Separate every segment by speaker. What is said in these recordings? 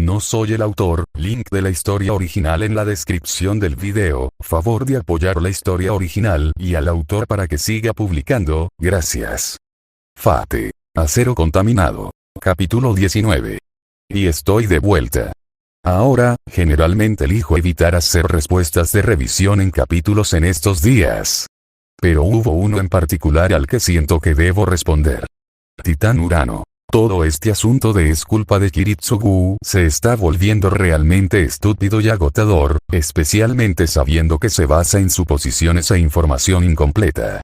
Speaker 1: No soy el autor, link de la historia original en la descripción del video, favor de apoyar la historia original y al autor para que siga publicando, gracias. Fate. Acero contaminado. Capítulo 19. Y estoy de vuelta. Ahora, generalmente elijo evitar hacer respuestas de revisión en capítulos en estos días. Pero hubo uno en particular al que siento que debo responder. Titán Urano. Todo este asunto de es culpa de Kiritsugu se está volviendo realmente estúpido y agotador, especialmente sabiendo que se basa en suposiciones e información incompleta.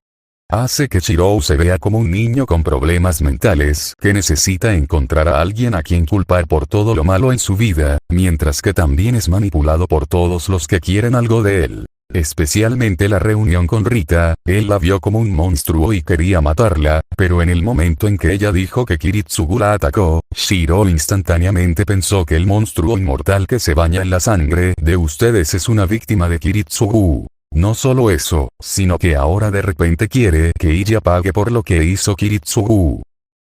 Speaker 1: Hace que Shirou se vea como un niño con problemas mentales que necesita encontrar a alguien a quien culpar por todo lo malo en su vida, mientras que también es manipulado por todos los que quieren algo de él. Especialmente la reunión con Rita, él la vio como un monstruo y quería matarla, pero en el momento en que ella dijo que Kiritsugu la atacó, Shirou instantáneamente pensó que el monstruo inmortal que se baña en la sangre de ustedes es una víctima de Kiritsugu. No solo eso, sino que ahora de repente quiere que ella pague por lo que hizo Kiritsugu.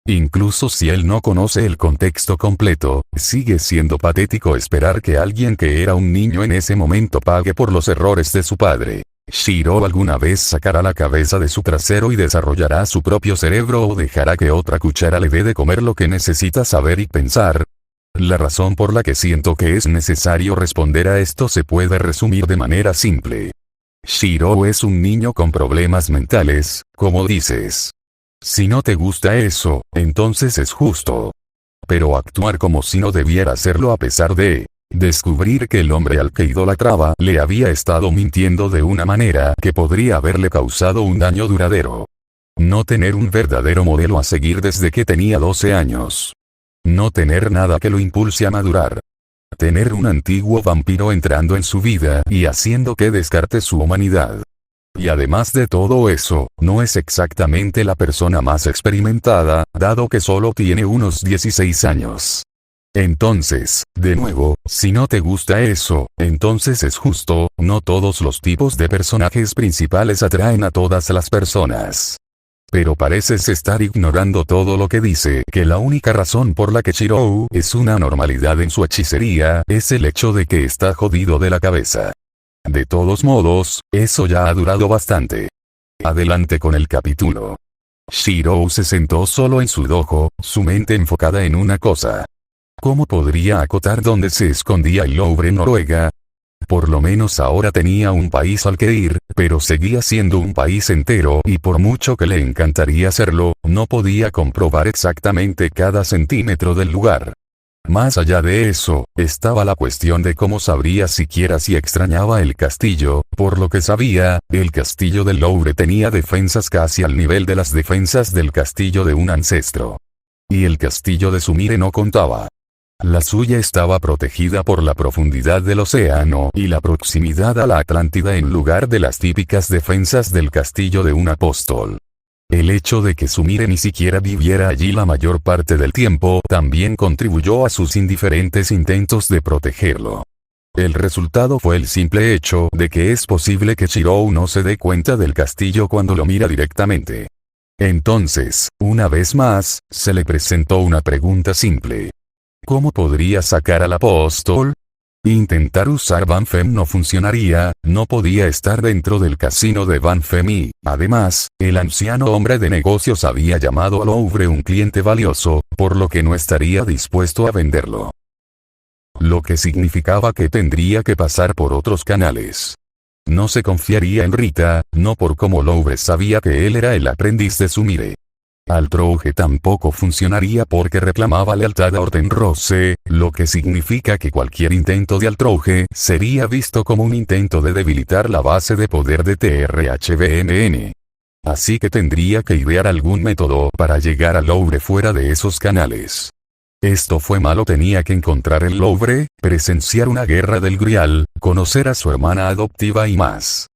Speaker 1: Incluso si él no conoce el contexto completo, sigue siendo patético esperar que alguien que era un niño en ese momento pague por los errores de su padre. Shirou alguna vez sacará la cabeza de su trasero y desarrollará su propio cerebro o dejará que otra cuchara le dé de comer lo que necesita saber y pensar. La razón por la que siento que es necesario responder a esto se puede resumir de manera simple. Shirou es un niño con problemas mentales, como dices. Si no te gusta eso, entonces es justo. Pero actuar como si no debiera hacerlo a pesar de descubrir que el hombre al que idolatraba le había estado mintiendo de una manera que podría haberle causado un daño duradero. No tener un verdadero modelo a seguir desde que tenía 12 años. No tener nada que lo impulse a madurar. Tener un antiguo vampiro entrando en su vida y haciendo que descarte su humanidad. Y además de todo eso, no es exactamente la persona más experimentada, dado que solo tiene unos 16 años. Entonces, de nuevo, si no te gusta eso, entonces es justo, no todos los tipos de personajes principales atraen a todas las personas. Pero pareces estar ignorando todo lo que dice que la única razón por la que Shirou es una anormalidad en su hechicería es el hecho de que está jodido de la cabeza. De todos modos, eso ya ha durado bastante. Adelante con el capítulo. Shirou se sentó solo en su dojo, su mente enfocada en una cosa. ¿Cómo podría acotar dónde se escondía el Louvre Noruega? Por lo menos ahora tenía un país al que ir, pero seguía siendo un país entero y por mucho que le encantaría hacerlo, no podía comprobar exactamente cada centímetro del lugar. Más allá de eso, estaba la cuestión de cómo sabría siquiera si extrañaba el castillo, por lo que sabía, el castillo del Louvre tenía defensas casi al nivel de las defensas del castillo de un ancestro. Y el castillo de Sumire no contaba. La suya estaba protegida por la profundidad del océano y la proximidad a la Atlántida en lugar de las típicas defensas del castillo de un apóstol. El hecho de que Sumire ni siquiera viviera allí la mayor parte del tiempo también contribuyó a sus indiferentes intentos de protegerlo. El resultado fue el simple hecho de que es posible que Shirou no se dé cuenta del castillo cuando lo mira directamente. Entonces, una vez más, se le presentó una pregunta simple. ¿Cómo podría sacar al apóstol? Intentar usar Banfem no funcionaría, no podía estar dentro del casino de Banfem y, además, el anciano hombre de negocios había llamado a Louvre un cliente valioso, por lo que no estaría dispuesto a venderlo. Lo que significaba que tendría que pasar por otros canales. No se confiaría en Rita, no por cómo Louvre sabía que él era el aprendiz de Sumire. Altrouge tampoco funcionaría porque reclamaba lealtad a Orden Rose, lo que significa que cualquier intento de Altrouge sería visto como un intento de debilitar la base de poder de TRHBMN. Así que tendría que idear algún método para llegar al Louvre fuera de esos canales. Esto fue malo, tenía que encontrar el Louvre, presenciar una guerra del Grial, conocer a su hermana adoptiva y más.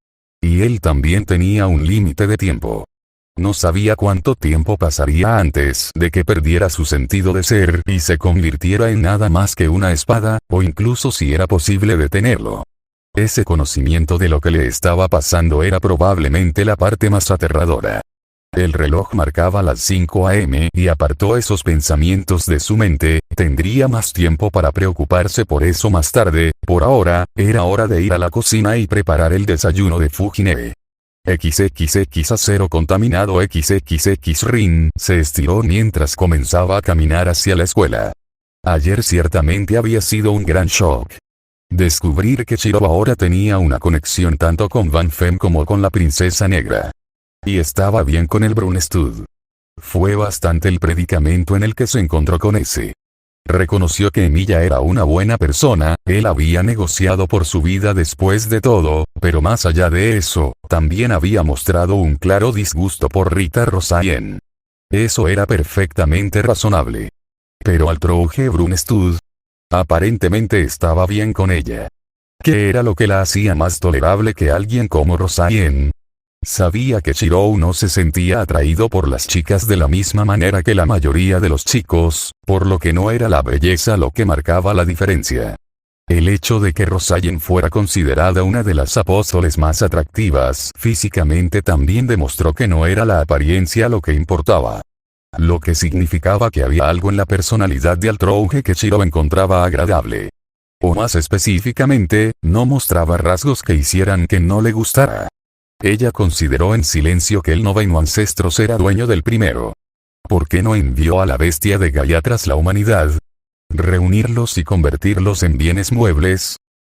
Speaker 1: Y él también tenía un límite de tiempo. No sabía cuánto tiempo pasaría antes de que perdiera su sentido de ser y se convirtiera en nada más que una espada, o incluso si era posible detenerlo. Ese conocimiento de lo que le estaba pasando era probablemente la parte más aterradora. El reloj marcaba las 5 a.m. y apartó esos pensamientos de su mente. Tendría más tiempo para preocuparse por eso más tarde. Por ahora, era hora de ir a la cocina y preparar el desayuno de Fujinebe. XXX acero contaminado XXX Rin se estiró mientras comenzaba a caminar hacia la escuela. Ayer ciertamente había sido un gran shock. Descubrir que Shiro ahora tenía una conexión tanto con Van Fem como con la princesa negra. Y estaba bien con el Brunstud. Fue bastante el predicamento en el que se encontró con ese. Reconoció que Emilia era una buena persona, él había negociado por su vida después de todo, pero más allá de eso, también había mostrado un claro disgusto por Rita Rosayen. Eso era perfectamente razonable. Pero al Trouge Brunstud, aparentemente estaba bien con ella. ¿Qué era lo que la hacía más tolerable que alguien como Rosayen? Sabía que Shirou no se sentía atraído por las chicas de la misma manera que la mayoría de los chicos, por lo que no era la belleza lo que marcaba la diferencia. El hecho de que Rosayen fuera considerada una de las apóstoles más atractivas físicamente también demostró que no era la apariencia lo que importaba. Lo que significaba que había algo en la personalidad de Altrouge que Shirou encontraba agradable. O más específicamente, no mostraba rasgos que hicieran que no le gustara. Ella consideró en silencio que el noveno ancestros era dueño del primero. ¿Por qué no envió a la bestia de Gaia tras la humanidad? ¿Reunirlos y convertirlos en bienes muebles?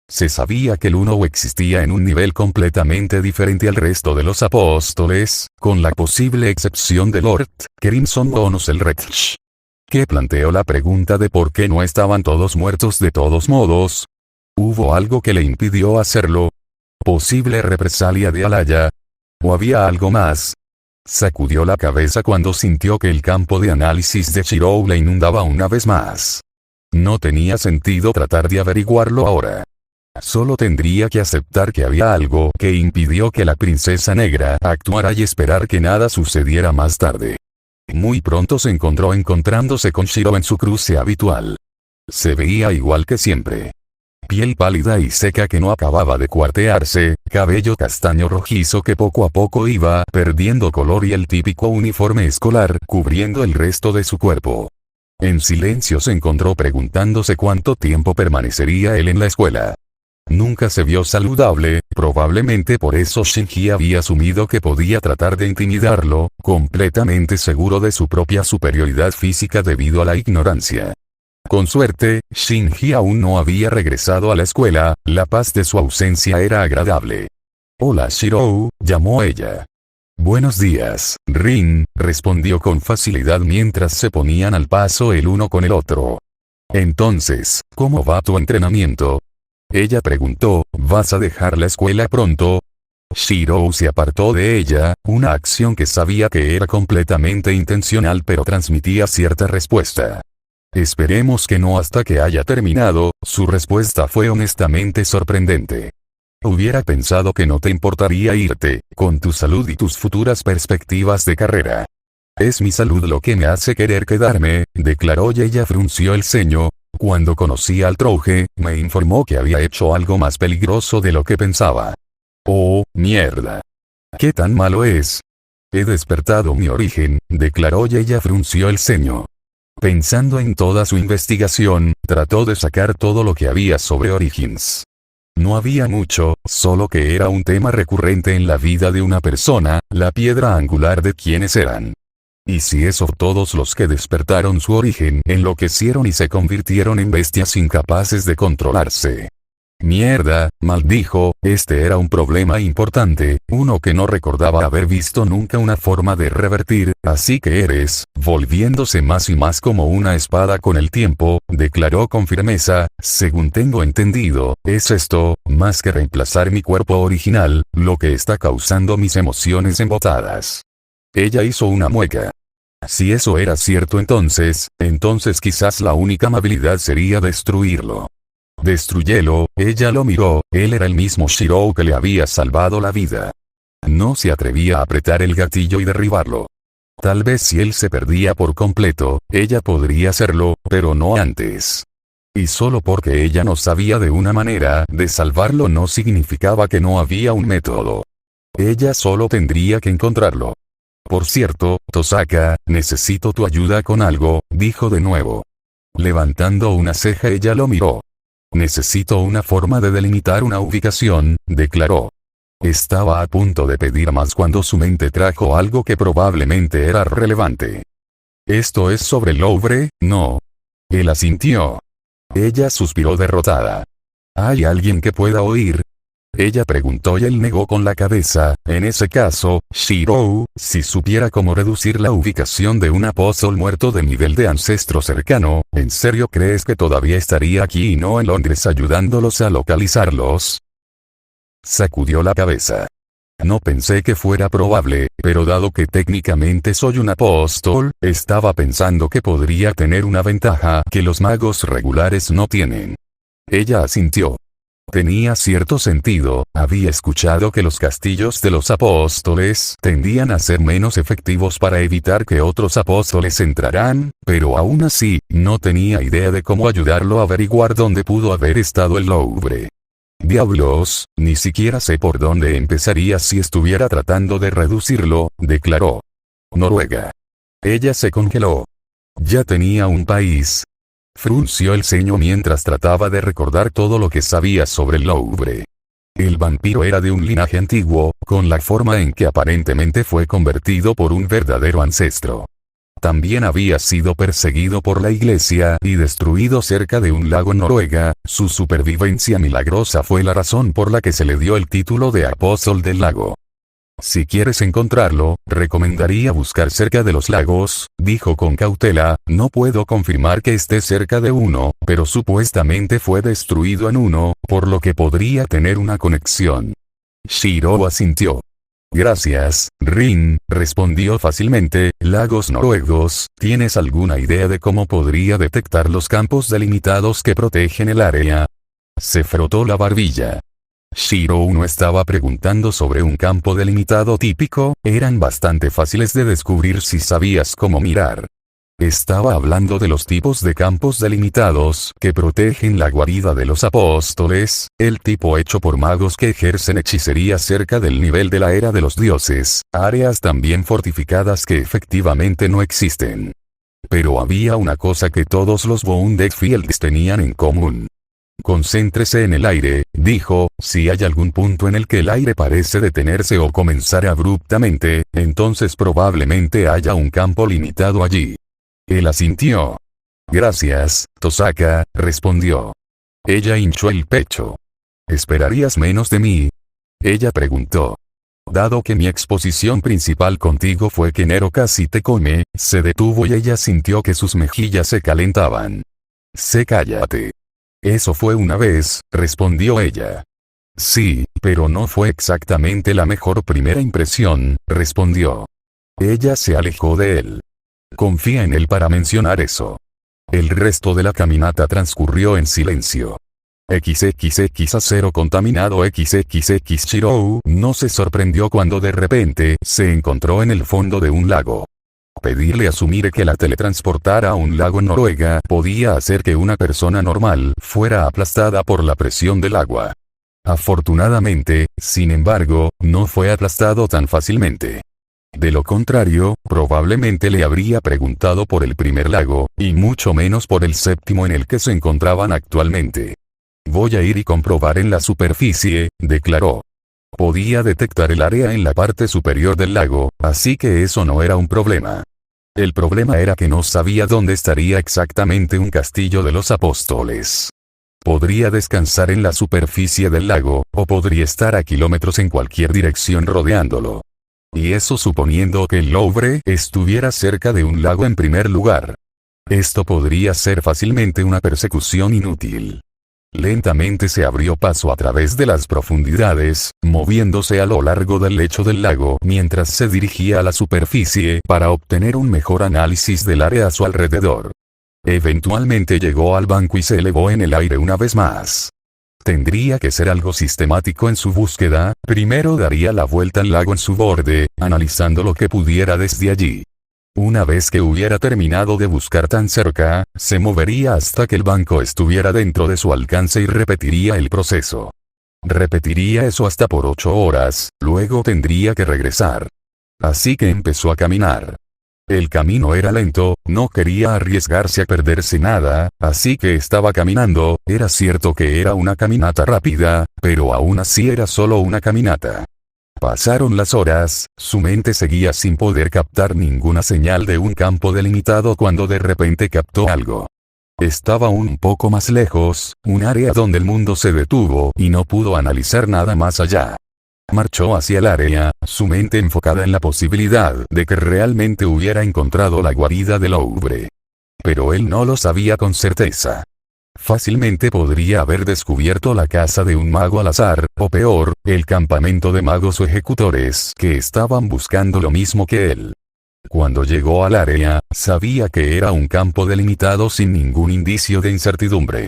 Speaker 1: Se sabía que el uno existía en un nivel completamente diferente al resto de los apóstoles, con la posible excepción de Lord Crimson Bonus el Retch, que planteó la pregunta de por qué no estaban todos muertos de todos modos. ¿Hubo algo que le impidió hacerlo? ¿Posible represalia de Alaya? ¿O había algo más? Sacudió la cabeza cuando sintió que el campo de análisis de Shirou la inundaba una vez más. No tenía sentido tratar de averiguarlo ahora. Solo tendría que aceptar que había algo que impidió que la princesa negra actuara y esperar que nada sucediera más tarde. Muy pronto se encontró encontrándose con Shirou en su cruce habitual. Se veía igual que siempre. Piel pálida y seca que no acababa de cuartearse, cabello castaño rojizo que poco a poco iba perdiendo color y el típico uniforme escolar cubriendo el resto de su cuerpo. En silencio se encontró preguntándose cuánto tiempo permanecería él en la escuela. Nunca se vio saludable, probablemente por eso Shinji había asumido que podía tratar de intimidarlo, completamente seguro de su propia superioridad física debido a la ignorancia. Con suerte, Shinji aún no había regresado a la escuela, la paz de su ausencia era agradable. «Hola Shirou», llamó ella. «Buenos días, Rin», respondió con facilidad mientras se ponían al paso el uno con el otro. «Entonces, ¿cómo va tu entrenamiento?», ella preguntó. «¿Vas a dejar la escuela pronto?». Shirou se apartó de ella, una acción que sabía que era completamente intencional pero transmitía cierta respuesta. «Esperemos que no hasta que haya terminado», su respuesta fue honestamente sorprendente. «Hubiera pensado que no te importaría irte, con tu salud y tus futuras perspectivas de carrera». «Es mi salud lo que me hace querer quedarme», declaró y ella frunció el ceño. «Cuando conocí al Trouge, me informó que había hecho algo más peligroso de lo que pensaba». «Oh, mierda. ¿Qué tan malo es?». «He despertado mi origen», declaró y ella frunció el ceño. Pensando en toda su investigación, trató de sacar todo lo que había sobre Origins. No había mucho, solo que era un tema recurrente en la vida de una persona, la piedra angular de quienes eran. Y si eso todos los que despertaron su origen enloquecieron y se convirtieron en bestias incapaces de controlarse. «Mierda», maldijo, este era un problema importante, uno que no recordaba haber visto nunca una forma de revertir, así que eres, volviéndose más y más como una espada con el tiempo, declaró con firmeza. «Según tengo entendido, es esto, más que reemplazar mi cuerpo original, lo que está causando mis emociones embotadas». Ella hizo una mueca. Si eso era cierto entonces quizás la única amabilidad sería destruirlo. «Destrúyelo», ella lo miró, él era el mismo Shirou que le había salvado la vida. No se atrevía a apretar el gatillo y derribarlo. Tal vez si él se perdía por completo, ella podría hacerlo, pero no antes. Y solo porque ella no sabía de una manera de salvarlo no significaba que no había un método. Ella solo tendría que encontrarlo. Por cierto, Tosaka, necesito tu ayuda con algo, dijo de nuevo. Levantando una ceja ella lo miró. Necesito una forma de delimitar una ubicación, declaró. Estaba a punto de pedir más cuando su mente trajo algo que probablemente era relevante. ¿Esto es sobre el Louvre? No. Él asintió. Ella suspiró derrotada. ¿Hay alguien que pueda oír? Ella preguntó y él negó con la cabeza. En ese caso, Shirou, si supiera cómo reducir la ubicación de un apóstol muerto de nivel de ancestro cercano, ¿en serio crees que todavía estaría aquí y no en Londres ayudándolos a localizarlos? Sacudió la cabeza. No pensé que fuera probable, pero dado que técnicamente soy un apóstol, estaba pensando que podría tener una ventaja que los magos regulares no tienen. Ella asintió. Tenía cierto sentido, había escuchado que los castillos de los apóstoles tendían a ser menos efectivos para evitar que otros apóstoles entraran, pero aún así, no tenía idea de cómo ayudarlo a averiguar dónde pudo haber estado el Louvre. Diablos, ni siquiera sé por dónde empezaría si estuviera tratando de reducirlo, declaró. Noruega. Ella se congeló. Ya tenía un país. Frunció el ceño mientras trataba de recordar todo lo que sabía sobre el Louvre. El vampiro era de un linaje antiguo, con la forma en que aparentemente fue convertido por un verdadero ancestro. También había sido perseguido por la iglesia y destruido cerca de un lago en Noruega. Su supervivencia milagrosa fue la razón por la que se le dio el título de apóstol del lago. Si quieres encontrarlo, recomendaría buscar cerca de los lagos, dijo con cautela. No puedo confirmar que esté cerca de uno, pero supuestamente fue destruido en uno, por lo que podría tener una conexión. Shirou asintió. Gracias, Rin, respondió fácilmente. Lagos noruegos, ¿tienes alguna idea de cómo podría detectar los campos delimitados que protegen el área? Se frotó la barbilla. Shirou no estaba preguntando sobre un campo delimitado típico, eran bastante fáciles de descubrir si sabías cómo mirar. Estaba hablando de los tipos de campos delimitados que protegen la guarida de los apóstoles, el tipo hecho por magos que ejercen hechicería cerca del nivel de la era de los dioses, áreas también fortificadas que efectivamente no existen. Pero había una cosa que todos los Boundesfields tenían en común. Concéntrese en el aire, dijo. Si hay algún punto en el que el aire parece detenerse o comenzar abruptamente, entonces probablemente haya un campo limitado allí. Él asintió. Gracias, Tosaka, respondió. Ella hinchó el pecho. ¿Esperarías menos de mí? Ella preguntó. Dado que mi exposición principal contigo fue que Nero casi te come, se detuvo y ella sintió que sus mejillas se calentaban. Cállate. Eso fue una vez, respondió ella. Sí, pero no fue exactamente la mejor primera impresión, respondió. Ella se alejó de él. Confía en él para mencionar eso. El resto de la caminata transcurrió en silencio. XXX acero contaminado XXX Shirou no se sorprendió cuando de repente se encontró en el fondo de un lago. Pedirle a Sumire que la teletransportara a un lago en Noruega podía hacer que una persona normal fuera aplastada por la presión del agua. Afortunadamente, sin embargo, no fue aplastado tan fácilmente. De lo contrario, probablemente le habría preguntado por el primer lago, y mucho menos por el séptimo en el que se encontraban actualmente. Voy a ir y comprobar en la superficie, declaró. Podía detectar el área en la parte superior del lago, así que eso no era un problema. El problema era que no sabía dónde estaría exactamente un castillo de los apóstoles. Podría descansar en la superficie del lago, o podría estar a kilómetros en cualquier dirección rodeándolo. Y eso suponiendo que el Louvre estuviera cerca de un lago en primer lugar. Esto podría ser fácilmente una persecución inútil. Lentamente se abrió paso a través de las profundidades, moviéndose a lo largo del lecho del lago mientras se dirigía a la superficie para obtener un mejor análisis del área a su alrededor. Eventualmente llegó al banco y se elevó en el aire una vez más. Tendría que ser algo sistemático en su búsqueda. Primero daría la vuelta al lago en su borde, analizando lo que pudiera desde allí. Una vez que hubiera terminado de buscar tan cerca, se movería hasta que el banco estuviera dentro de su alcance y repetiría el proceso. Repetiría eso hasta por 8 horas, luego tendría que regresar. Así que empezó a caminar. El camino era lento, no quería arriesgarse a perderse nada, así que estaba caminando. Era cierto que era una caminata rápida, pero aún así era solo una caminata. Pasaron las horas, su mente seguía sin poder captar ninguna señal de un campo delimitado cuando de repente captó algo. Estaba un poco más lejos, un área donde el mundo se detuvo y no pudo analizar nada más allá. Marchó hacia el área, su mente enfocada en la posibilidad de que realmente hubiera encontrado la guarida del Louvre. Pero él no lo sabía con certeza. Fácilmente podría haber descubierto la casa de un mago al azar, o peor, el campamento de magos o ejecutores que estaban buscando lo mismo que él. Cuando llegó al área, sabía que era un campo delimitado sin ningún indicio de incertidumbre.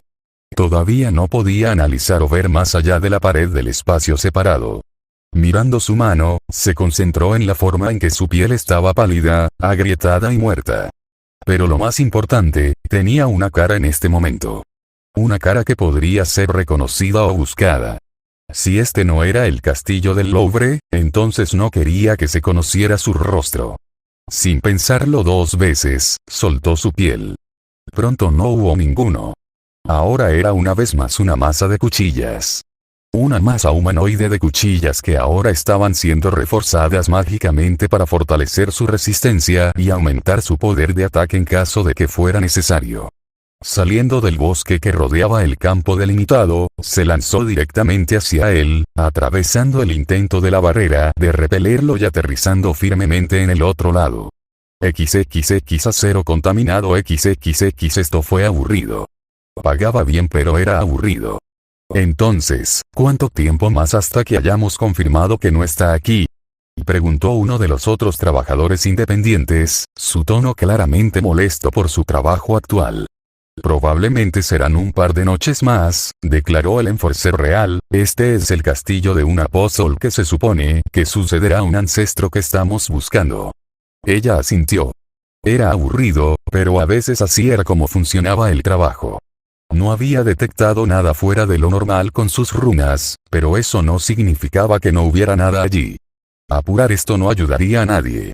Speaker 1: Todavía no podía analizar o ver más allá de la pared del espacio separado. Mirando su mano, se concentró en la forma en que su piel estaba pálida, agrietada y muerta. Pero lo más importante, tenía una cara en este momento. Una cara que podría ser reconocida o buscada. Si este no era el castillo del Louvre, entonces no quería que se conociera su rostro. Sin pensarlo dos veces, soltó su piel. Pronto no hubo ninguno. Ahora era una vez más una masa de cuchillas. Una masa humanoide de cuchillas que ahora estaban siendo reforzadas mágicamente para fortalecer su resistencia y aumentar su poder de ataque en caso de que fuera necesario. Saliendo del bosque que rodeaba el campo delimitado, se lanzó directamente hacia él, atravesando el intento de la barrera de repelerlo y aterrizando firmemente en el otro lado. XXX acero contaminado XXX. Esto fue aburrido. Pagaba bien pero era aburrido. Entonces, ¿cuánto tiempo más hasta que hayamos confirmado que no está aquí? Preguntó uno de los otros trabajadores independientes, su tono claramente molesto por su trabajo actual. Probablemente serán un par de noches más, declaró el enforcer real. Este es el castillo de un apóstol que se supone que sucederá a un ancestro que estamos buscando. Ella asintió. Era aburrido, pero a veces así era como funcionaba el trabajo. No había detectado nada fuera de lo normal con sus runas, pero eso no significaba que no hubiera nada allí. Apurar esto no ayudaría a nadie.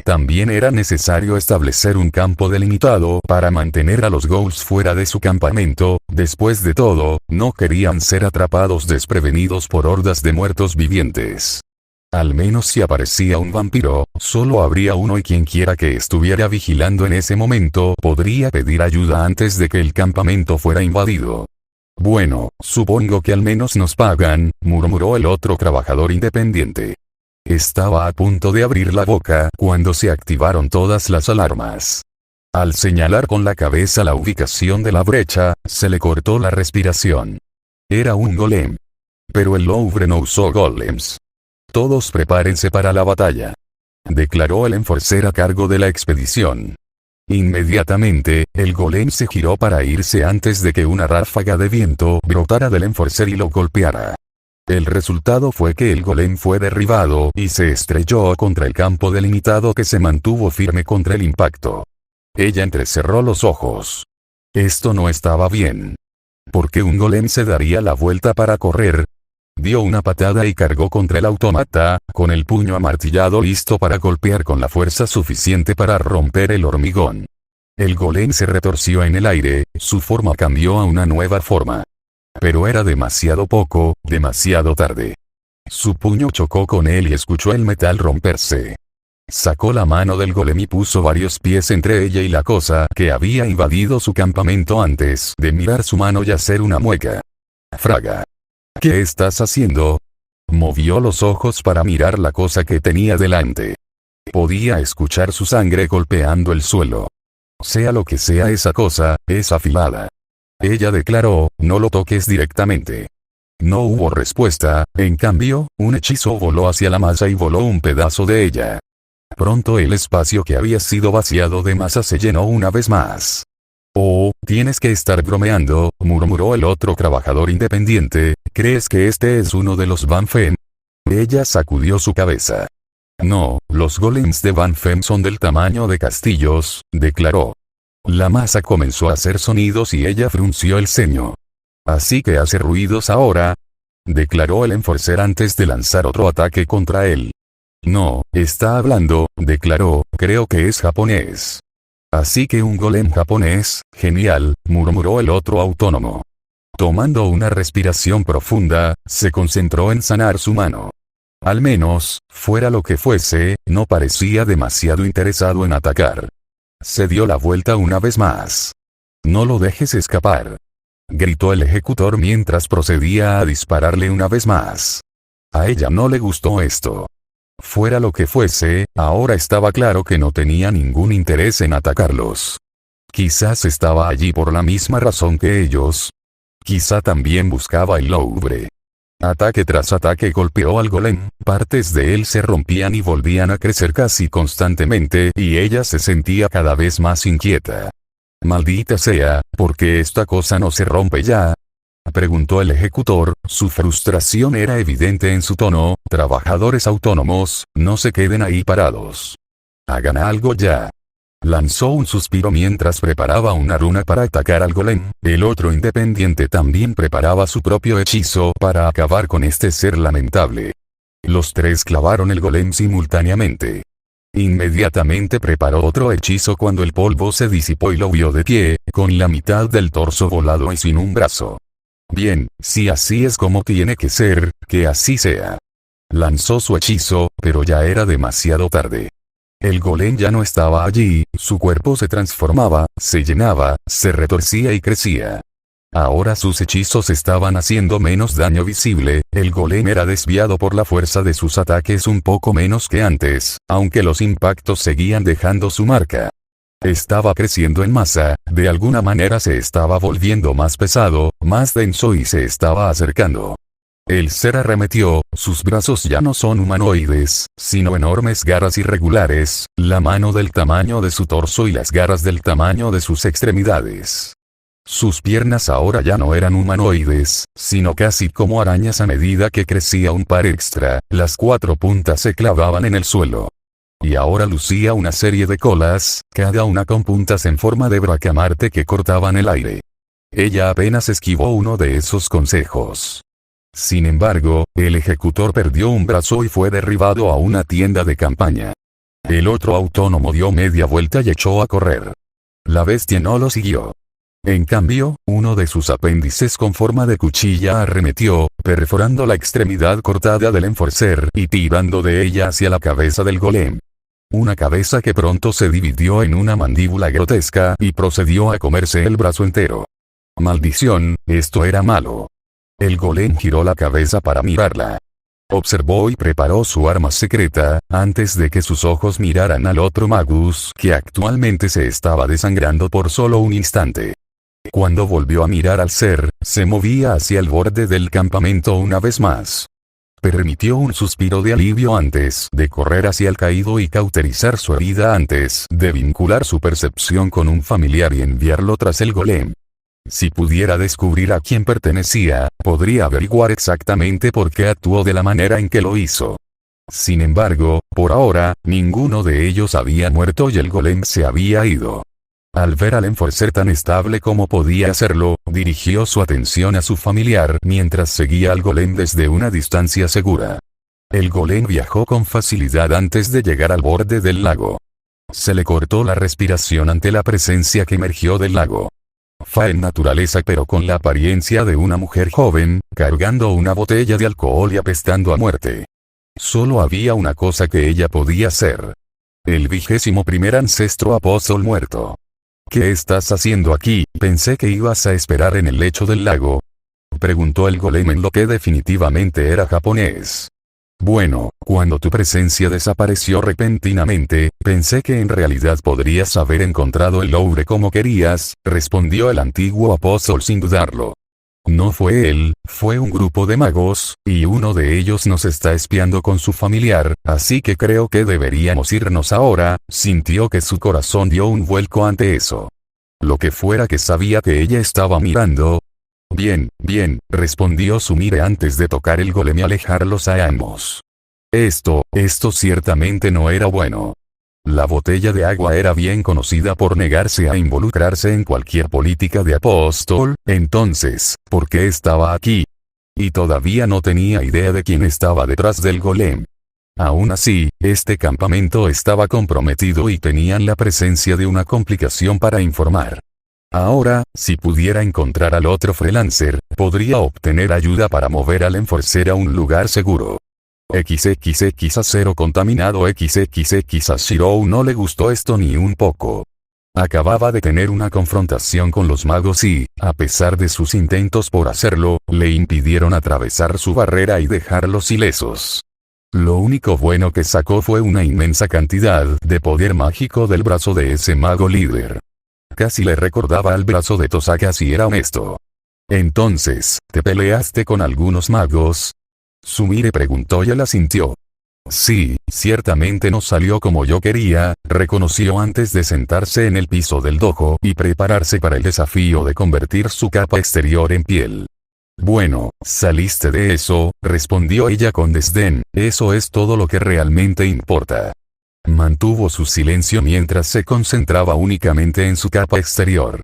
Speaker 1: También era necesario establecer un campo delimitado para mantener a los ghouls fuera de su campamento. Después de todo, no querían ser atrapados desprevenidos por hordas de muertos vivientes. Al menos si aparecía un vampiro, solo habría uno y quien quiera que estuviera vigilando en ese momento podría pedir ayuda antes de que el campamento fuera invadido. Bueno, supongo que al menos nos pagan, murmuró el otro trabajador independiente. Estaba a punto de abrir la boca cuando se activaron todas las alarmas. Al señalar con la cabeza la ubicación de la brecha, se le cortó la respiración. Era un golem. Pero el Louvre no usó golems. Todos prepárense para la batalla, declaró el enforcer a cargo de la expedición. Inmediatamente, el golem se giró para irse antes de que una ráfaga de viento brotara del enforcer y lo golpeara. El resultado fue que el golem fue derribado y se estrelló contra el campo delimitado que se mantuvo firme contra el impacto. Ella entrecerró los ojos. Esto no estaba bien. ¿Por qué un golem se daría la vuelta para correr? Dio una patada y cargó contra el autómata, con el puño amartillado listo para golpear con la fuerza suficiente para romper el hormigón. El golem se retorció en el aire, su forma cambió a una nueva forma. Pero era demasiado poco, demasiado tarde. Su puño chocó con él y escuchó el metal romperse. Sacó la mano del golem y puso varios pies entre ella y la cosa que había invadido su campamento antes de mirar su mano y hacer una mueca. Fraga. ¿Qué estás haciendo? Movió los ojos para mirar la cosa que tenía delante. Podía escuchar su sangre golpeando el suelo. Sea lo que sea esa cosa, es afilada. Ella declaró, no lo toques directamente. No hubo respuesta, en cambio, un hechizo voló hacia la masa y voló un pedazo de ella. Pronto el espacio que había sido vaciado de masa se llenó una vez más. Oh, tienes que estar bromeando, murmuró el otro trabajador independiente. ¿Crees que este es uno de los Banfem? Ella sacudió su cabeza. No, los golems de Banfem son del tamaño de castillos, declaró. La masa comenzó a hacer sonidos y ella frunció el ceño. Así que hace ruidos ahora, declaró el enforcer antes de lanzar otro ataque contra él. No, está hablando, declaró, creo que es japonés. Así que un golem japonés, genial, murmuró el otro autónomo. Tomando una respiración profunda, se concentró en sanar su mano. Al menos, fuera lo que fuese, no parecía demasiado interesado en atacar. Se dio la vuelta una vez más. No lo dejes escapar, gritó el ejecutor mientras procedía a dispararle una vez más. A ella no le gustó esto. Fuera lo que fuese, ahora estaba claro que no tenía ningún interés en atacarlos. Quizás estaba allí por la misma razón que ellos. Quizá también buscaba el Louvre. Ataque tras ataque golpeó al golem, partes de él se rompían y volvían a crecer casi constantemente y ella se sentía cada vez más inquieta. Maldita sea, ¿por qué esta cosa no se rompe ya? Preguntó el ejecutor, su frustración era evidente en su tono. Trabajadores autónomos, no se queden ahí parados. Hagan algo ya. Lanzó un suspiro mientras preparaba una runa para atacar al golem. El otro independiente también preparaba su propio hechizo para acabar con este ser lamentable. Los tres clavaron el golem simultáneamente. Inmediatamente preparó otro hechizo cuando el polvo se disipó y lo vio de pie, con la mitad del torso volado y sin un brazo. Bien, si así es como tiene que ser, que así sea. Lanzó su hechizo, pero ya era demasiado tarde. El golem ya no estaba allí, su cuerpo se transformaba, se llenaba, se retorcía y crecía. Ahora sus hechizos estaban haciendo menos daño visible, el golem era desviado por la fuerza de sus ataques un poco menos que antes, aunque los impactos seguían dejando su marca. Estaba creciendo en masa, de alguna manera se estaba volviendo más pesado, más denso y se estaba acercando. El ser arremetió, sus brazos ya no son humanoides, sino enormes garras irregulares, la mano del tamaño de su torso y las garras del tamaño de sus extremidades. Sus piernas ahora ya no eran humanoides, sino casi como arañas a medida que crecía un par extra, las cuatro puntas se clavaban en el suelo. Y ahora lucía una serie de colas, cada una con puntas en forma de bracamarte que cortaban el aire. Ella apenas esquivó uno de esos consejos. Sin embargo, el ejecutor perdió un brazo y fue derribado a una tienda de campaña. El otro autónomo dio media vuelta y echó a correr. La bestia no lo siguió. En cambio, uno de sus apéndices con forma de cuchilla arremetió, perforando la extremidad cortada del enforcer y tirando de ella hacia la cabeza del golem. Una cabeza que pronto se dividió en una mandíbula grotesca y procedió a comerse el brazo entero. Maldición, esto era malo. El golem giró la cabeza para mirarla. Observó y preparó su arma secreta, antes de que sus ojos miraran al otro Magus que actualmente se estaba desangrando por solo un instante. Cuando volvió a mirar al ser, se movía hacia el borde del campamento una vez más. Permitió un suspiro de alivio antes de correr hacia el caído y cauterizar su herida antes de vincular su percepción con un familiar y enviarlo tras el golem. Si pudiera descubrir a quién pertenecía, podría averiguar exactamente por qué actuó de la manera en que lo hizo. Sin embargo, por ahora, ninguno de ellos había muerto y el golem se había ido. Al ver al enforcer tan estable como podía hacerlo, dirigió su atención a su familiar mientras seguía al golem desde una distancia segura. El golem viajó con facilidad antes de llegar al borde del lago. Se le cortó la respiración ante la presencia que emergió del lago. Fa en naturaleza pero con la apariencia de una mujer joven, cargando una botella de alcohol y apestando a muerte. Solo había una cosa que ella podía hacer. El 21º ancestro apóstol muerto. ¿Qué estás haciendo aquí? Pensé que ibas a esperar en el lecho del lago. Preguntó el golem en lo que definitivamente era japonés. Bueno, cuando tu presencia desapareció repentinamente, pensé que en realidad podrías haber encontrado el Louvre como querías, respondió el antiguo apóstol sin dudarlo. No fue él, fue un grupo de magos, y uno de ellos nos está espiando con su familiar, así que creo que deberíamos irnos ahora. Sintió que su corazón dio un vuelco ante eso. Lo que fuera que sabía que ella estaba mirando. Bien, respondió Sumire antes de tocar el golem y alejarlos a ambos. Esto ciertamente no era bueno. La botella de agua era bien conocida por negarse a involucrarse en cualquier política de apóstol, entonces, ¿por qué estaba aquí? Y todavía no tenía idea de quién estaba detrás del golem. Aún así, este campamento estaba comprometido y tenían la presencia de una complicación para informar. Ahora, si pudiera encontrar al otro freelancer, podría obtener ayuda para mover al enforcer a un lugar seguro. XXX a cero contaminado. XXX a Shirou no le gustó esto ni un poco. Acababa de tener una confrontación con los magos y, a pesar de sus intentos por hacerlo, le impidieron atravesar su barrera y dejarlos ilesos. Lo único bueno que sacó fue una inmensa cantidad de poder mágico del brazo de ese mago líder. Casi le recordaba al brazo de Tosaka si era honesto. Entonces, ¿te peleaste con algunos magos? Sumire preguntó y él asintió. Sí, ciertamente no salió como yo quería, reconoció antes de sentarse en el piso del dojo y prepararse para el desafío de convertir su capa exterior en piel. Bueno, saliste de eso, respondió ella con desdén, eso es todo lo que realmente importa. Mantuvo su silencio mientras se concentraba únicamente en su capa exterior.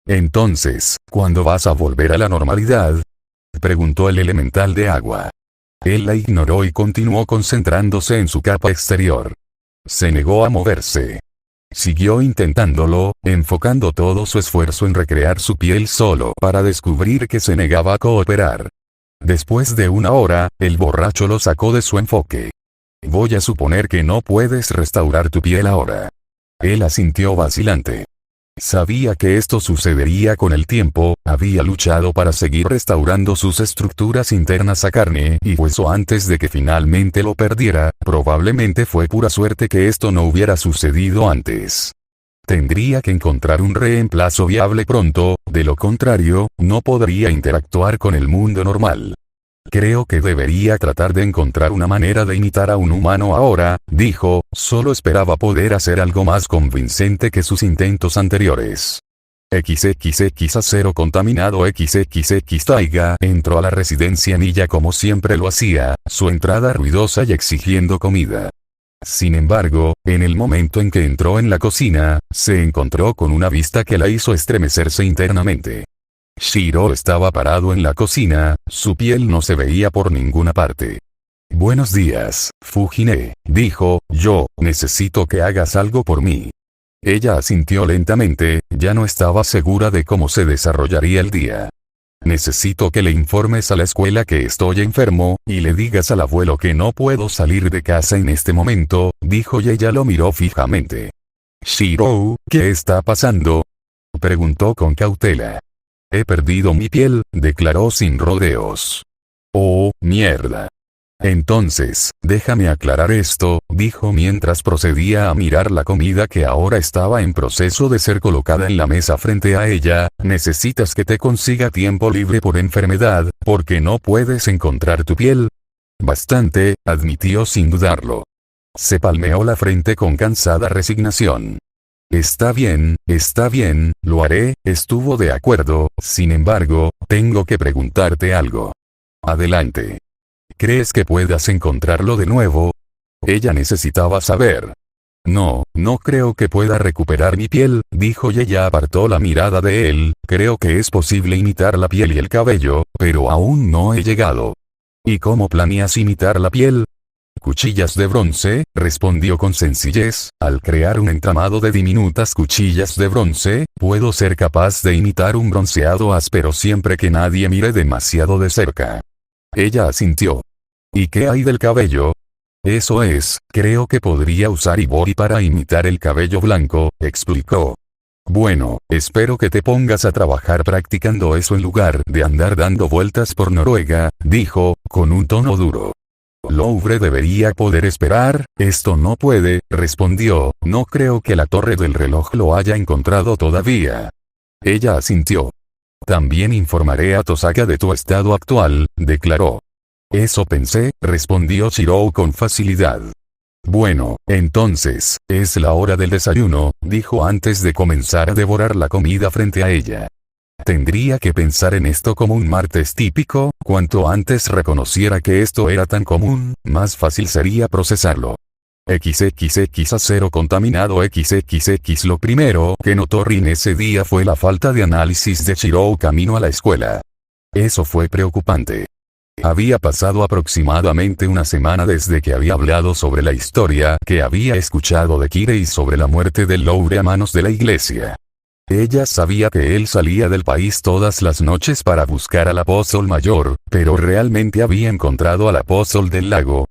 Speaker 1: Entonces, ¿cuándo vas a volver a la normalidad? Preguntó el elemental de agua. Él la ignoró y continuó concentrándose en su capa exterior. Se negó a moverse. Siguió intentándolo, enfocando todo su esfuerzo en recrear su piel solo para descubrir que se negaba a cooperar. Después de una hora, el borracho lo sacó de su enfoque. Voy a suponer que no puedes restaurar tu piel ahora. Él asintió vacilante. Sabía que esto sucedería con el tiempo, había luchado para seguir restaurando sus estructuras internas a carne y hueso antes de que finalmente lo perdiera, probablemente fue pura suerte que esto no hubiera sucedido antes. Tendría que encontrar un reemplazo viable pronto, de lo contrario, no podría interactuar con el mundo normal. Creo que debería tratar de encontrar una manera de imitar a un humano ahora, dijo, solo esperaba poder hacer algo más convincente que sus intentos anteriores. XXX a cero contaminado. XXX Taiga entró a la residencia Nilla como siempre lo hacía, su entrada ruidosa y exigiendo comida. Sin embargo, en el momento en que entró en la cocina, se encontró con una vista que la hizo estremecerse internamente. Shiro estaba parado en la cocina, su piel no se veía por ninguna parte. Buenos días, Fujine, dijo, yo, necesito que hagas algo por mí. Ella asintió lentamente, ya no estaba segura de cómo se desarrollaría el día. Necesito que le informes a la escuela que estoy enfermo, y le digas al abuelo que no puedo salir de casa en este momento, dijo y ella lo miró fijamente. Shiro, ¿qué está pasando? Preguntó con cautela. He perdido mi piel, declaró sin rodeos. Oh, mierda. Entonces, déjame aclarar esto, dijo mientras procedía a mirar la comida que ahora estaba en proceso de ser colocada en la mesa frente a ella, necesitas que te consiga tiempo libre por enfermedad, porque no puedes encontrar tu piel. Bastante, admitió sin dudarlo. Se palmeó la frente con cansada resignación. Está bien, lo haré, estuvo de acuerdo, sin embargo, tengo que preguntarte algo. Adelante. ¿Crees que puedas encontrarlo de nuevo? Ella necesitaba saber. No creo que pueda recuperar mi piel, dijo y ella apartó la mirada de él, creo que es posible imitar la piel y el cabello, pero aún no he llegado. ¿Y cómo planeas imitar la piel? Cuchillas de bronce, respondió con sencillez, al crear un entramado de diminutas cuchillas de bronce, puedo ser capaz de imitar un bronceado áspero siempre que nadie mire demasiado de cerca. Ella asintió. ¿Y qué hay del cabello? Eso es, creo que podría usar Ibori para imitar el cabello blanco, explicó. Bueno, espero que te pongas a trabajar practicando eso en lugar de andar dando vueltas por Noruega, dijo, con un tono duro. Louvre debería poder esperar, esto no puede, respondió, no creo que la torre del reloj lo haya encontrado todavía. Ella asintió. También informaré a Tosaka de tu estado actual, declaró. Eso pensé, respondió Shirou con facilidad. Bueno, entonces, es la hora del desayuno, dijo antes de comenzar a devorar la comida frente a ella. Tendría que pensar en esto como un martes típico, cuanto antes reconociera que esto era tan común, más fácil sería procesarlo. XXX a cero contaminado. XXX Lo primero que notó Rin ese día fue la falta de análisis de Shirou camino a la escuela. Eso fue preocupante. Había pasado aproximadamente una semana desde que había hablado sobre la historia que había escuchado de Kire y sobre la muerte de Loure a manos de la iglesia. Ella sabía que él salía del país todas las noches para buscar al apóstol mayor, pero realmente había encontrado al apóstol del lago.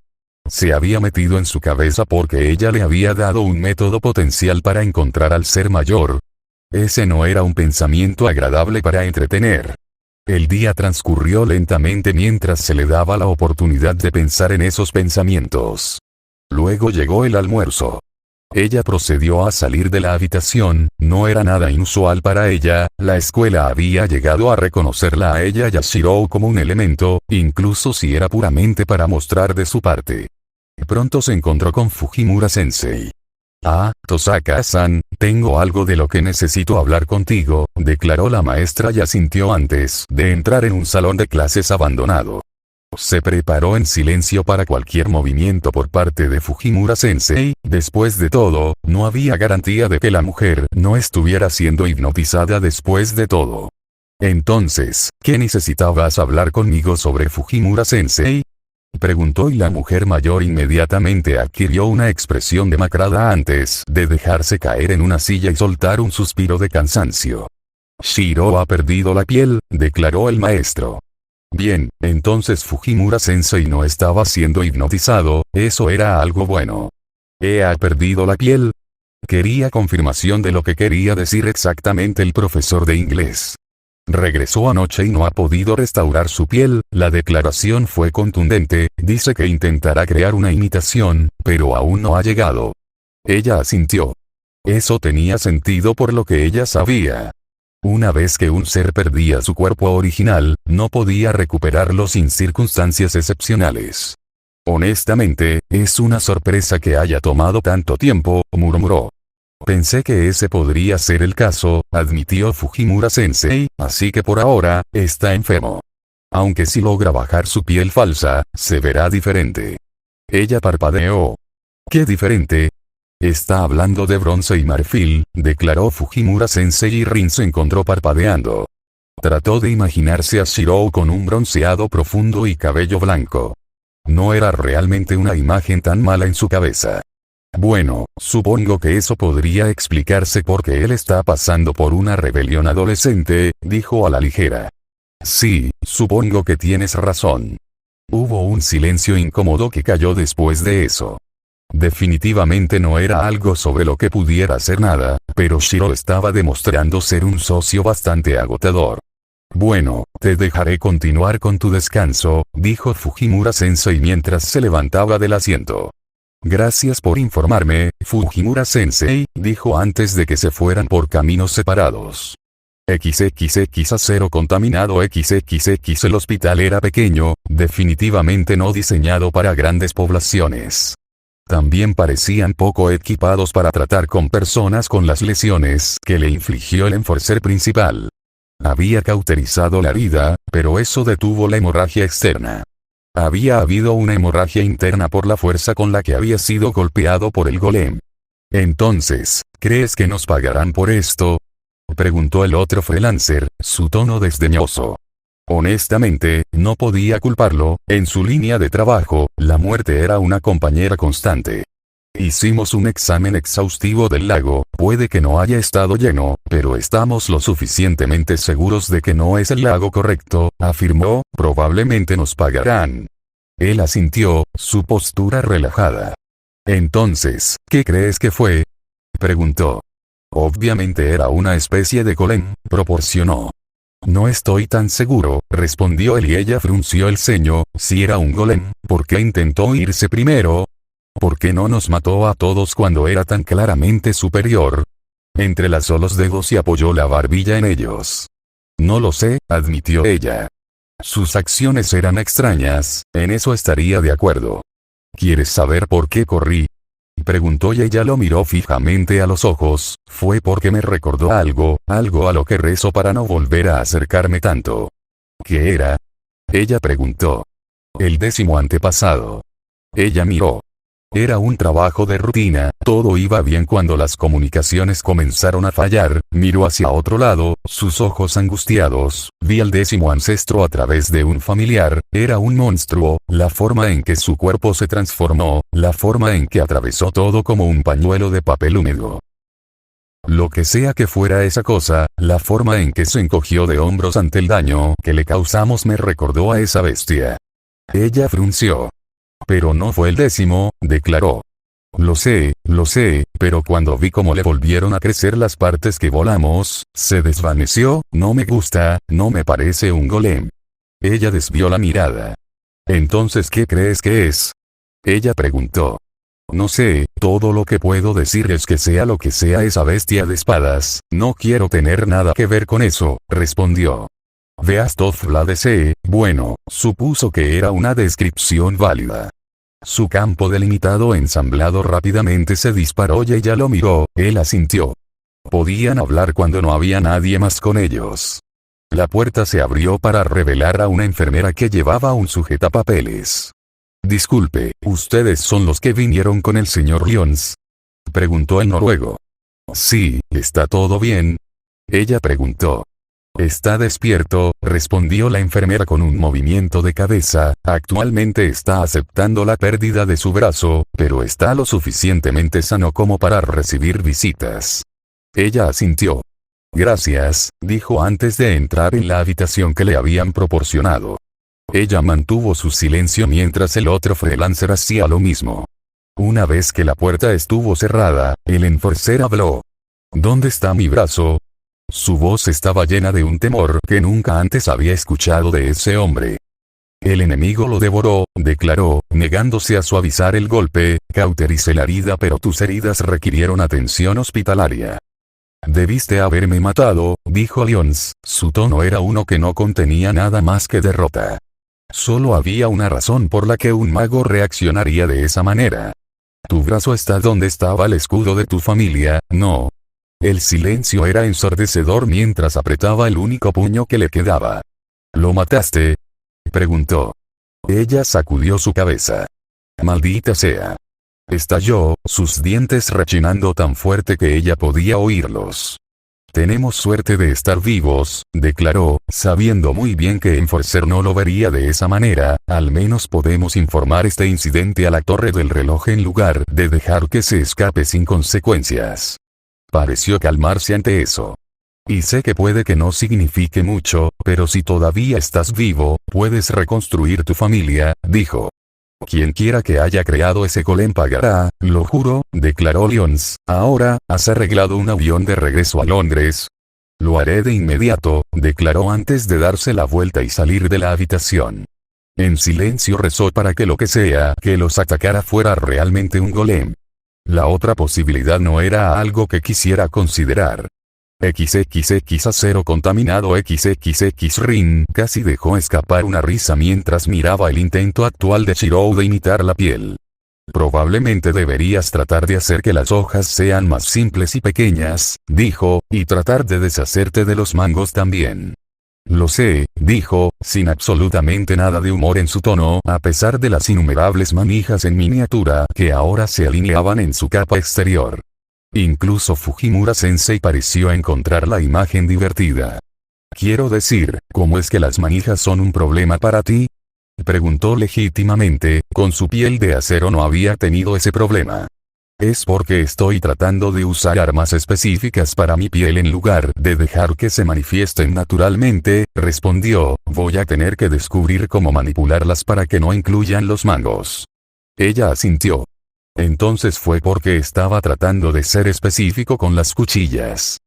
Speaker 1: Se había metido en su cabeza porque ella le había dado un método potencial para encontrar al ser mayor. Ese no era un pensamiento agradable para entretener. El día transcurrió lentamente mientras se le daba la oportunidad de pensar en esos pensamientos. Luego llegó el almuerzo. Ella procedió a salir de la habitación, no era nada inusual para ella, la escuela había llegado a reconocerla a ella y a Shirou como un elemento, incluso si era puramente para mostrar de su parte. Pronto se encontró con Fujimura-sensei. «Ah, Tosaka-san, tengo algo de lo que necesito hablar contigo», declaró la maestra y asintió antes de entrar en un salón de clases abandonado. Se preparó en silencio para cualquier movimiento por parte de Fujimura-sensei, después de todo, no había garantía de que la mujer no estuviera siendo hipnotizada después de todo. «Entonces, ¿qué necesitabas hablar conmigo sobre Fujimura-sensei?», preguntó y la mujer mayor inmediatamente adquirió una expresión demacrada antes de dejarse caer en una silla y soltar un suspiro de cansancio. «Shirou ha perdido la piel», declaró el maestro. Bien, entonces Fujimura-sensei no estaba siendo hipnotizado, eso era algo bueno. ¿Ha perdido la piel? Quería confirmación de lo que quería decir exactamente el profesor de inglés. Regresó anoche y no ha podido restaurar su piel, la declaración fue contundente, dice que intentará crear una imitación, pero aún no ha llegado. Ella asintió. Eso tenía sentido por lo que ella sabía. Una vez que un ser perdía su cuerpo original, no podía recuperarlo sin circunstancias excepcionales. Honestamente, es una sorpresa que haya tomado tanto tiempo, murmuró. Pensé que ese podría ser el caso, admitió Fujimura-sensei, así que por ahora, está enfermo. Aunque si logra bajar su piel falsa, se verá diferente. Ella parpadeó. ¿Qué diferente? Está hablando de bronce y marfil, declaró Fujimura-sensei y Rin se encontró parpadeando. Trató de imaginarse a Shirou con un bronceado profundo y cabello blanco. No era realmente una imagen tan mala en su cabeza. Bueno, supongo que eso podría explicarse porque él está pasando por una rebelión adolescente, dijo a la ligera. Sí, supongo que tienes razón. Hubo un silencio incómodo que cayó después de eso. Definitivamente no era algo sobre lo que pudiera hacer nada, pero Shirou estaba demostrando ser un socio bastante agotador. Bueno, te dejaré continuar con tu descanso, dijo Fujimura-sensei mientras se levantaba del asiento. Gracias por informarme, Fujimura-sensei, dijo antes de que se fueran por caminos separados. XXX acero contaminado XXX. El hospital era pequeño, definitivamente no diseñado para grandes poblaciones. También parecían poco equipados para tratar con personas con las lesiones que le infligió el enforcer principal. Había cauterizado la herida, pero eso detuvo la hemorragia externa. Había habido una hemorragia interna por la fuerza con la que había sido golpeado por el golem. Entonces, ¿crees que nos pagarán por esto?, preguntó el otro freelancer, su tono desdeñoso. Honestamente, no podía culparlo, en su línea de trabajo, la muerte era una compañera constante. Hicimos un examen exhaustivo del lago, puede que no haya estado lleno, pero estamos lo suficientemente seguros de que no es el lago correcto, afirmó, probablemente nos pagarán. Él asintió, su postura relajada. Entonces, ¿qué crees que fue?, preguntó. Obviamente era una especie de golem, proporcionó. No estoy tan seguro, respondió él y ella frunció el ceño, si era un golem, ¿por qué intentó irse primero? ¿Por qué no nos mató a todos cuando era tan claramente superior? Entrelazó los dedos y apoyó la barbilla en ellos. No lo sé, admitió ella. Sus acciones eran extrañas, en eso estaría de acuerdo. ¿Quieres saber por qué corrí?, preguntó y ella lo miró fijamente a los ojos. Fue porque me recordó algo a lo que rezo para no volver a acercarme tanto. ¿Qué era?, ella preguntó. El 10º antepasado. Ella miró. Era un trabajo de rutina, todo iba bien cuando las comunicaciones comenzaron a fallar. Miró hacia otro lado, sus ojos angustiados, vi al 10º ancestro a través de un familiar, era un monstruo, la forma en que su cuerpo se transformó, la forma en que atravesó todo como un pañuelo de papel húmedo. Lo que sea que fuera esa cosa, la forma en que se encogió de hombros ante el daño que le causamos me recordó a esa bestia. Ella frunció. Pero no fue el 10º, declaró. Lo sé, pero cuando vi cómo le volvieron a crecer las partes que volamos, se desvaneció. No me gusta, no me parece un golem. Ella desvió la mirada. Entonces, ¿qué crees que es? Ella preguntó. No sé, todo lo que puedo decir es que sea lo que sea esa bestia de espadas, no quiero tener nada que ver con eso, respondió. Beastov la desee, bueno, supuso que era una descripción válida. Su campo delimitado ensamblado rápidamente se disparó y ella lo miró, él asintió. Podían hablar cuando no había nadie más con ellos. La puerta se abrió para revelar a una enfermera que llevaba un sujetapapeles. Disculpe, ¿ustedes son los que vinieron con el señor Lyons? Preguntó el noruego. Sí, ¿está todo bien? Ella preguntó. Está despierto, respondió la enfermera con un movimiento de cabeza, actualmente está aceptando la pérdida de su brazo, pero está lo suficientemente sano como para recibir visitas. Ella asintió. Gracias, dijo antes de entrar en la habitación que le habían proporcionado. Ella mantuvo su silencio mientras el otro freelancer hacía lo mismo. Una vez que la puerta estuvo cerrada, el enforcer habló. ¿Dónde está mi brazo? Su voz estaba llena de un temor que nunca antes había escuchado de ese hombre. El enemigo lo devoró, declaró, negándose a suavizar el golpe. Cautericé la herida, pero tus heridas requirieron atención hospitalaria. Debiste haberme matado, dijo Lyons, su tono era uno que no contenía nada más que derrota. Solo había una razón por la que un mago reaccionaría de esa manera. Tu brazo está donde estaba el escudo de tu familia, ¿no? El silencio era ensordecedor mientras apretaba el único puño que le quedaba. ¿Lo mataste? Preguntó. Ella sacudió su cabeza. Maldita sea. Estalló, sus dientes rechinando tan fuerte que ella podía oírlos. Tenemos suerte de estar vivos, declaró, sabiendo muy bien que Enforcer no lo vería de esa manera. Al menos podemos informar este incidente a la torre del reloj en lugar de dejar que se escape sin consecuencias. Pareció calmarse ante eso. Y sé que puede que no signifique mucho, pero si todavía estás vivo, puedes reconstruir tu familia, dijo. Quien quiera que haya creado ese golem pagará, lo juro, declaró Lyons. Ahora, ¿has arreglado un avión de regreso a Londres? Lo haré de inmediato, declaró antes de darse la vuelta y salir de la habitación. En silencio rezó para que lo que sea que los atacara fuera realmente un golem. La otra posibilidad no era algo que quisiera considerar. XXX acero contaminado XXX Rin casi dejó escapar una risa mientras miraba el intento actual de Shirou de imitar la piel. Probablemente deberías tratar de hacer que las hojas sean más simples y pequeñas, dijo, y tratar de deshacerte de los mangos también. Lo sé, dijo, sin absolutamente nada de humor en su tono, a pesar de las innumerables manijas en miniatura que ahora se alineaban en su capa exterior. Incluso Fujimura-sensei pareció encontrar la imagen divertida. Quiero decir, ¿cómo es que las manijas son un problema para ti? Preguntó legítimamente, con su piel de acero no había tenido ese problema. Es porque estoy tratando de usar armas específicas para mi piel en lugar de dejar que se manifiesten naturalmente, respondió, voy a tener que descubrir cómo manipularlas para que no incluyan los mangos. Ella asintió. Entonces fue porque estaba tratando de ser específico con las cuchillas.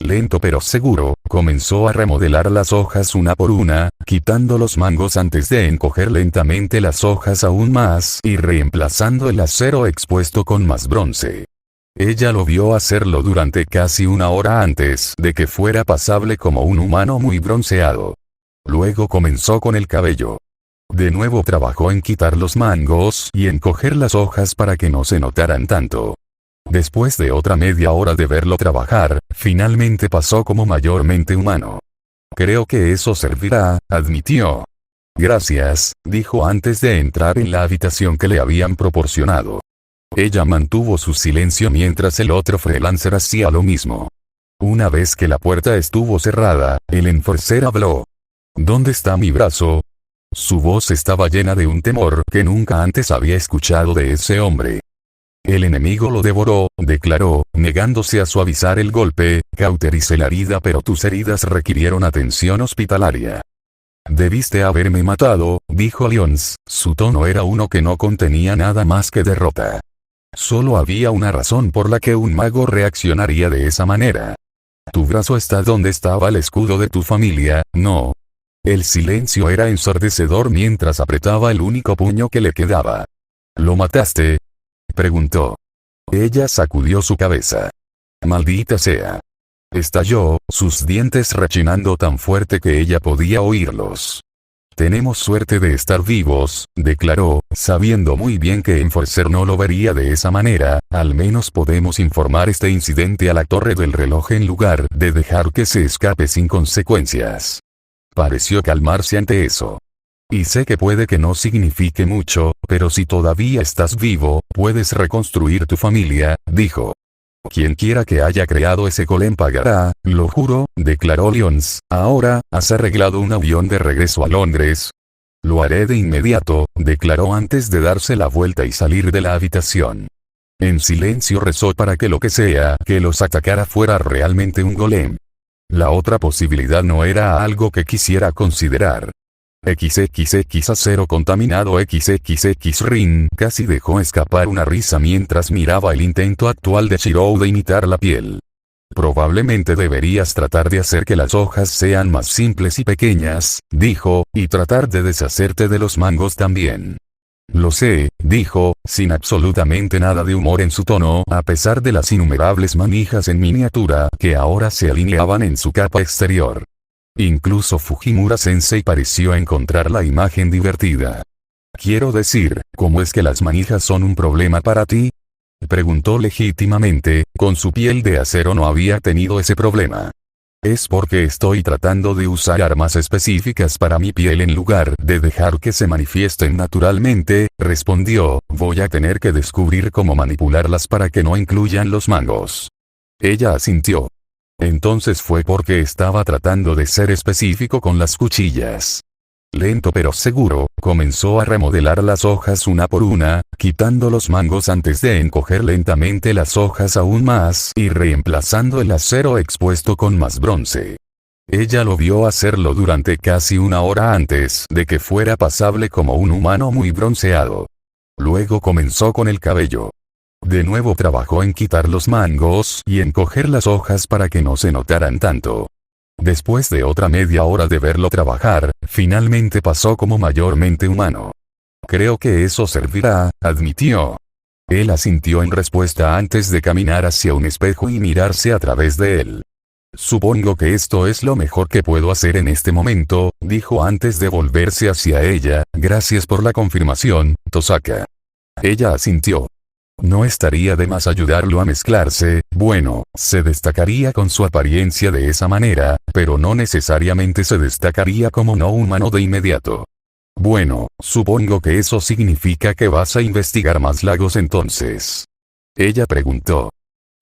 Speaker 1: Lento pero seguro, comenzó a remodelar las hojas una por una, quitando los mangos antes de encoger lentamente las hojas aún más y reemplazando el acero expuesto con más bronce. Ella lo vio hacerlo durante casi una hora antes de que fuera pasable como un humano muy bronceado. Luego comenzó con el cabello. De nuevo trabajó en quitar los mangos y encoger las hojas para que no se notaran tanto. Después de otra media hora de verlo trabajar, finalmente pasó como mayormente humano. Creo que eso servirá, admitió. Gracias, dijo antes de entrar en la habitación que le habían proporcionado. Ella mantuvo su silencio mientras el otro freelancer hacía lo mismo. Una vez que la puerta estuvo cerrada, el enforcer habló. ¿Dónde está mi brazo? Su voz estaba llena de un temor que nunca antes había escuchado de ese hombre. El enemigo lo devoró, declaró, negándose a suavizar el golpe. Cautericé la herida, pero tus heridas requirieron atención hospitalaria. Debiste haberme matado, dijo Lyons. Su tono era uno que no contenía nada más que derrota. Solo había una razón por la que un mago reaccionaría de esa manera. Tu brazo está donde estaba el escudo de tu familia, ¿no? El silencio era ensordecedor mientras apretaba el único puño que le quedaba. ¿Lo mataste?, preguntó. Ella sacudió su cabeza. Maldita sea. Estalló, sus dientes rechinando tan fuerte que ella podía oírlos. Tenemos suerte de estar vivos, declaró, sabiendo muy bien que Enforcer no lo vería de esa manera. Al menos podemos informar este incidente a la torre del reloj en lugar de dejar que se escape sin consecuencias. Pareció calmarse ante eso. Y sé que puede que no signifique mucho, pero si todavía estás vivo, puedes reconstruir tu familia, dijo. Quien quiera que haya creado ese golem pagará, lo juro, declaró Lyons. Ahora, ¿has arreglado un avión de regreso a Londres? Lo haré de inmediato, declaró antes de darse la vuelta y salir de la habitación. En silencio rezó para que lo que sea que los atacara fuera realmente un golem. La otra posibilidad no era algo que quisiera considerar. XXX acero contaminado XXX Rin casi dejó escapar una risa mientras miraba el intento actual de Shirou de imitar la piel. Probablemente deberías tratar de hacer que las hojas sean más simples y pequeñas, dijo, y tratar de deshacerte de los mangos también. Lo sé, dijo, sin absolutamente nada de humor en su tono, a pesar de las innumerables manijas en miniatura que ahora se alineaban en su capa exterior. Incluso Fujimura-sensei pareció encontrar la imagen divertida. Quiero decir, ¿cómo es que las manijas son un problema para ti?, preguntó legítimamente. Con su piel de acero no había tenido ese problema. Es porque estoy tratando de usar armas específicas para mi piel en lugar de dejar que se manifiesten naturalmente, respondió. Voy a tener que descubrir cómo manipularlas para que no incluyan los mangos. Ella asintió. Entonces fue porque estaba tratando de ser específico con las cuchillas. Lento pero seguro, comenzó a remodelar las hojas una por una, quitando los mangos antes de encoger lentamente las hojas aún más y reemplazando el acero expuesto con más bronce. Ella lo vio hacerlo durante casi una hora antes de que fuera pasable como un humano muy bronceado. Luego comenzó con el cabello. De nuevo trabajó en quitar los mangos y encoger las hojas para que no se notaran tanto. Después de otra media hora de verlo trabajar, finalmente pasó como mayormente humano. Creo que eso servirá, admitió. Él asintió en respuesta antes de caminar hacia un espejo y mirarse a través de él. Supongo que esto es lo mejor que puedo hacer en este momento, dijo antes de volverse hacia ella. Gracias por la confirmación, Tosaka. Ella asintió. No estaría de más ayudarlo a mezclarse. Bueno, se destacaría con su apariencia de esa manera, pero no necesariamente se destacaría como no humano de inmediato. Bueno, supongo que eso significa que vas a investigar más lagos entonces. Ella preguntó.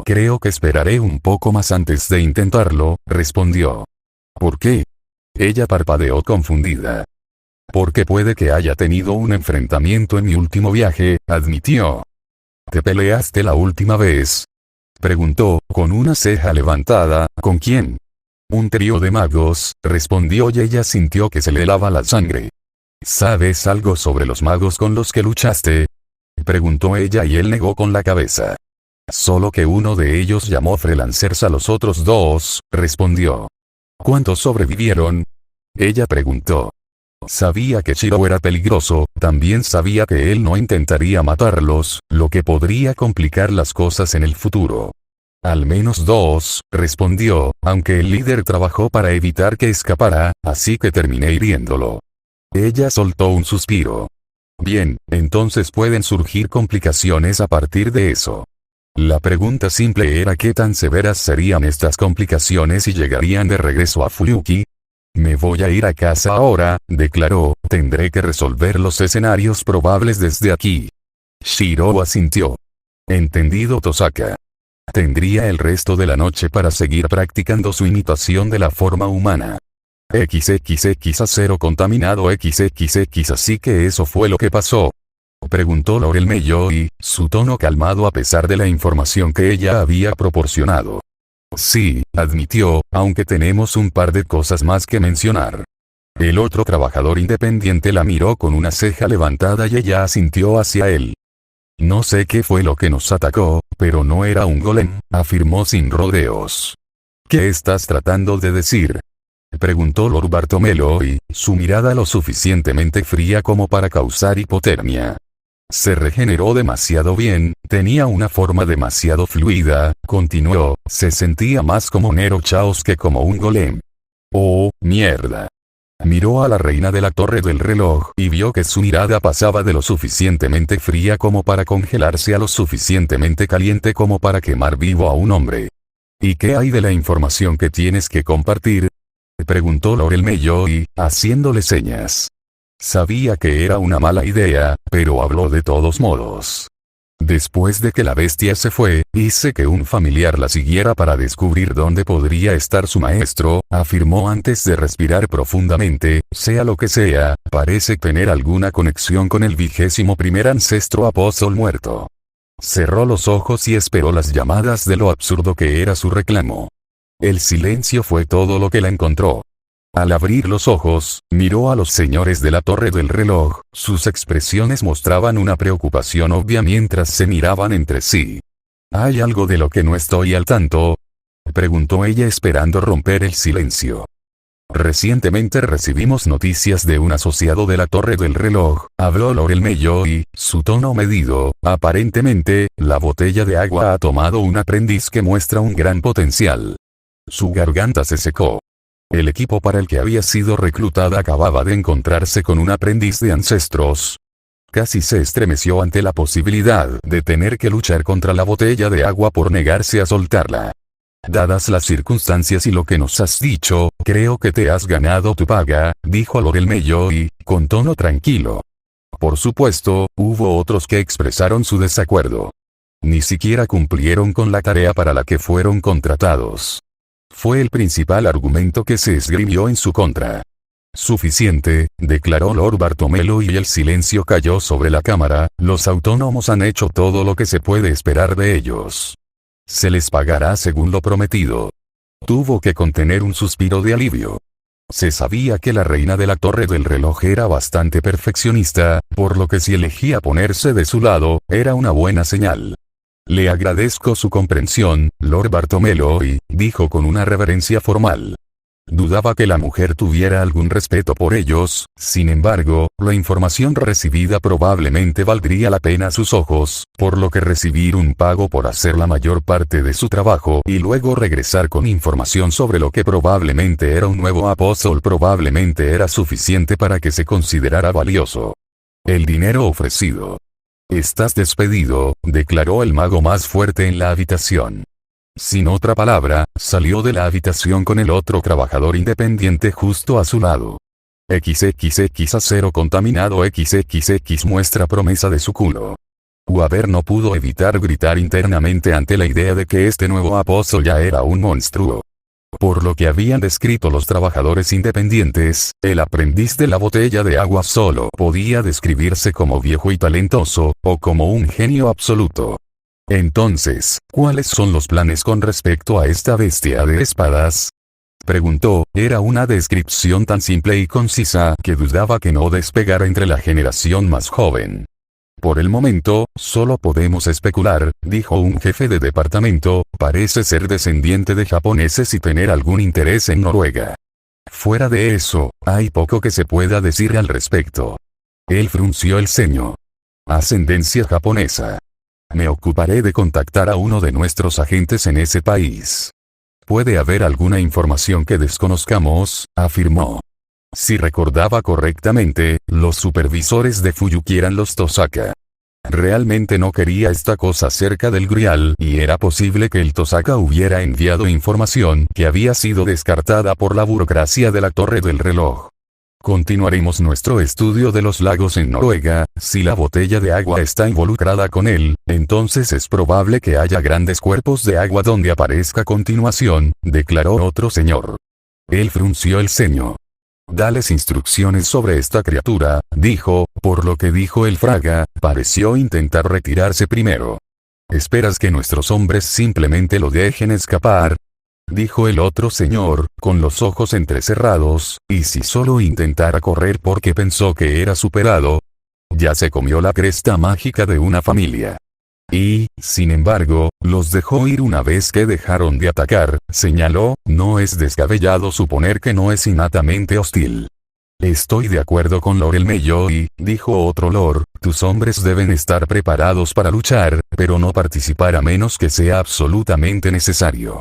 Speaker 1: Creo que esperaré un poco más antes de intentarlo, respondió. ¿Por qué? Ella parpadeó confundida. Porque puede que haya tenido un enfrentamiento en mi último viaje, admitió. ¿Te peleaste la última vez?, preguntó, con una ceja levantada. ¿Con quién? Un trío de magos, respondió y ella sintió que se le helaba la sangre. ¿Sabes algo sobre los magos con los que luchaste?, preguntó ella y él negó con la cabeza. Solo que uno de ellos llamó freelancers a los otros dos, respondió. ¿Cuántos sobrevivieron?, ella preguntó. Sabía que Shiro era peligroso, también sabía que él no intentaría matarlos, lo que podría complicar las cosas en el futuro. Al menos dos, respondió, aunque el líder trabajó para evitar que escapara, así que terminé hiriéndolo. Ella soltó un suspiro. Bien, entonces pueden surgir complicaciones a partir de eso. La pregunta simple era qué tan severas serían estas complicaciones y llegarían de regreso a Fuyuki. Me voy a ir a casa ahora, declaró, tendré que resolver los escenarios probables desde aquí. Shiro asintió. Entendido, Tosaka. Tendría el resto de la noche para seguir practicando su imitación de la forma humana. XXX acero contaminado XXX, así que eso fue lo que pasó. Preguntó Laurel Mayoi, su tono calmado a pesar de la información que ella había proporcionado. Sí, admitió, aunque tenemos un par de cosas más que mencionar. El otro trabajador independiente la miró con una ceja levantada y ella asintió hacia él. No sé qué fue lo que nos atacó, pero no era un golem, afirmó sin rodeos. ¿Qué estás tratando de decir? Preguntó Lord Bartholomew, su mirada lo suficientemente fría como para causar hipotermia. Se regeneró demasiado bien, tenía una forma demasiado fluida, continuó, se sentía más como Nero Chaos que como un golem. Oh, mierda. Miró a la reina de la torre del reloj y vio que su mirada pasaba de lo suficientemente fría como para congelarse a lo suficientemente caliente como para quemar vivo a un hombre. ¿Y qué hay de la información que tienes que compartir? Preguntó Laurel Mayoi, haciéndole señas. Sabía que era una mala idea, pero habló de todos modos. Después de que la bestia se fue, hice que un familiar la siguiera para descubrir dónde podría estar su maestro, afirmó antes de respirar profundamente, sea lo que sea, parece tener alguna conexión con el 21º ancestro apóstol muerto. Cerró los ojos y esperó las llamadas de lo absurdo que era su reclamo. El silencio fue todo lo que la encontró. Al abrir los ojos, miró a los señores de la torre del reloj, sus expresiones mostraban una preocupación obvia mientras se miraban entre sí. ¿Hay algo de lo que no estoy al tanto? Preguntó ella esperando romper el silencio. Recientemente recibimos noticias de un asociado de la torre del reloj, habló Laurel Mayoi, su tono medido, aparentemente, la botella de agua ha tomado un aprendiz que muestra un gran potencial. Su garganta se secó. El equipo para el que había sido reclutada acababa de encontrarse con un aprendiz de ancestros. Casi se estremeció ante la posibilidad de tener que luchar contra la botella de agua por negarse a soltarla. Dadas las circunstancias y lo que nos has dicho, creo que te has ganado tu paga, dijo Laurel Mayoi, con tono tranquilo. Por supuesto, hubo otros que expresaron su desacuerdo. Ni siquiera cumplieron con la tarea para la que fueron contratados. Fue el principal argumento que se esgrimió en su contra. Suficiente, declaró Lord Bartholomew y el silencio cayó sobre la cámara, los autónomos han hecho todo lo que se puede esperar de ellos. Se les pagará según lo prometido. Tuvo que contener un suspiro de alivio. Se sabía que la reina de la torre del reloj era bastante perfeccionista, por lo que si elegía ponerse de su lado, era una buena señal. Le agradezco su comprensión, Lord Bartholomew, dijo con una reverencia formal. Dudaba que la mujer tuviera algún respeto por ellos, sin embargo, la información recibida probablemente valdría la pena a sus ojos, por lo que recibir un pago por hacer la mayor parte de su trabajo y luego regresar con información sobre lo que probablemente era un nuevo apóstol probablemente era suficiente para que se considerara valioso. El dinero ofrecido. Estás despedido, declaró el mago más fuerte en la habitación. Sin otra palabra, salió de la habitación con el otro trabajador independiente justo a su lado. XXX acero contaminado XXX muestra promesa de su culo. Weaver no pudo evitar gritar internamente ante la idea de que este nuevo apóstol ya era un monstruo. Por lo que habían descrito los trabajadores independientes, el aprendiz de la botella de agua solo podía describirse como viejo y talentoso, o como un genio absoluto. Entonces, ¿cuáles son los planes con respecto a esta bestia de espadas? Preguntó, era una descripción tan simple y concisa que dudaba que no despegara entre la generación más joven. Por el momento, solo podemos especular, dijo un jefe de departamento, parece ser descendiente de japoneses y tener algún interés en Noruega. Fuera de eso, hay poco que se pueda decir al respecto. Él frunció el ceño. Ascendencia japonesa. Me ocuparé de contactar a uno de nuestros agentes en ese país. Puede haber alguna información que desconozcamos, afirmó. Si recordaba correctamente, los supervisores de Fuyuki eran los Tosaka. Realmente no quería esta cosa cerca del Grial y era posible que el Tosaka hubiera enviado información que había sido descartada por la burocracia de la torre del reloj. Continuaremos nuestro estudio de los lagos en Noruega. Si la botella de agua está involucrada con él, entonces es probable que haya grandes cuerpos de agua donde aparezca a continuación, declaró otro señor. Él frunció el ceño. Dales instrucciones sobre esta criatura, dijo, por lo que dijo el fraga, pareció intentar retirarse primero. ¿Esperas que nuestros hombres simplemente lo dejen escapar?, dijo el otro señor, con los ojos entrecerrados, y si solo intentara correr porque pensó que era superado, ya se comió la cresta mágica de una familia. Y, sin embargo, los dejó ir una vez que dejaron de atacar, señaló, no es descabellado suponer que no es innatamente hostil. Estoy de acuerdo con Lord Elmeyoy, dijo otro lord, tus hombres deben estar preparados para luchar, pero no participar a menos que sea absolutamente necesario.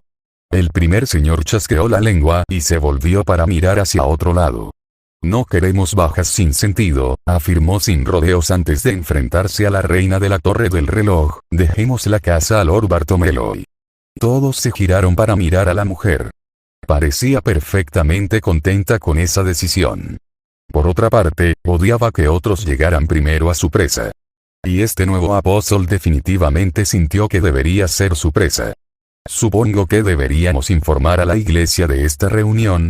Speaker 1: El primer señor chasqueó la lengua y se volvió para mirar hacia otro lado. No queremos bajas sin sentido, afirmó sin rodeos antes de enfrentarse a la reina de la Torre del Reloj, dejemos la casa a Lord Bartomeloy. Todos se giraron para mirar a la mujer. Parecía perfectamente contenta con esa decisión. Por otra parte, odiaba que otros llegaran primero a su presa. Y este nuevo apóstol definitivamente sintió que debería ser su presa. Supongo que deberíamos informar a la iglesia de esta reunión,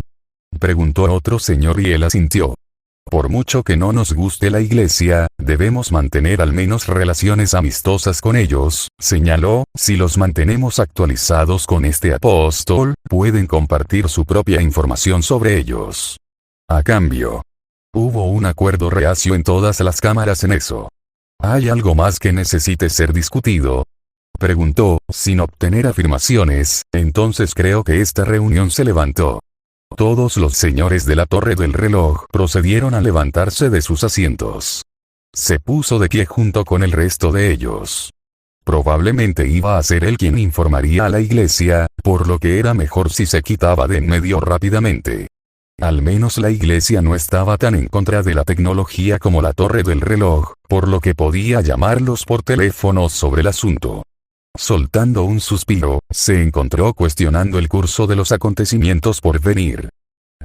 Speaker 1: preguntó otro señor y él asintió. Por mucho que no nos guste la iglesia, debemos mantener al menos relaciones amistosas con ellos, señaló, si los mantenemos actualizados con este apóstol, pueden compartir su propia información sobre ellos. A cambio, hubo un acuerdo reacio en todas las cámaras en eso. ¿Hay algo más que necesite ser discutido?, preguntó, sin obtener afirmaciones. Entonces creo que esta reunión se levantó. Todos los señores de la Torre del Reloj procedieron a levantarse de sus asientos. Se puso de pie junto con el resto de ellos. Probablemente iba a ser él quien informaría a la iglesia, por lo que era mejor si se quitaba de en medio rápidamente. Al menos la iglesia no estaba tan en contra de la tecnología como la Torre del Reloj, por lo que podía llamarlos por teléfono sobre el asunto. Soltando un suspiro, se encontró cuestionando el curso de los acontecimientos por venir.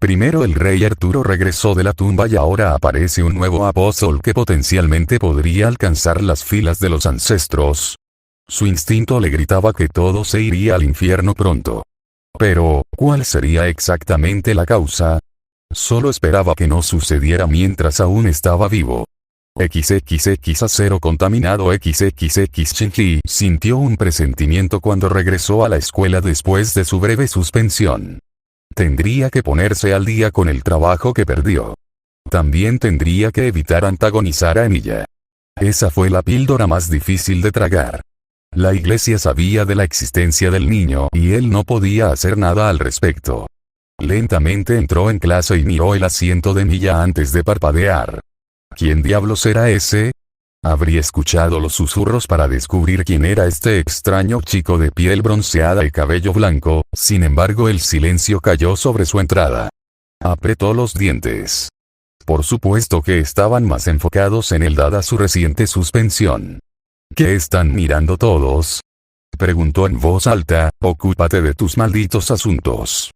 Speaker 1: Primero el rey Arturo regresó de la tumba y ahora aparece un nuevo apóstol que potencialmente podría alcanzar las filas de los ancestros. Su instinto le gritaba que todo se iría al infierno pronto. Pero, ¿cuál sería exactamente la causa? Solo esperaba que no sucediera mientras aún estaba vivo. XXX0 contaminado XXX Shinji sintió un presentimiento cuando regresó a la escuela después de su breve suspensión. Tendría que ponerse al día con el trabajo que perdió. También tendría que evitar antagonizar a Emilia. Esa fue la píldora más difícil de tragar. La iglesia sabía de la existencia del niño y él no podía hacer nada al respecto. Lentamente entró en clase y miró el asiento de Emilia antes de parpadear. ¿Quién diablos era ese? Habría escuchado los susurros para descubrir quién era este extraño chico de piel bronceada y cabello blanco, sin embargo el silencio cayó sobre su entrada. Apretó los dientes. Por supuesto que estaban más enfocados en él dada su reciente suspensión. ¿Qué están mirando todos?, preguntó en voz alta, ocúpate de tus malditos asuntos.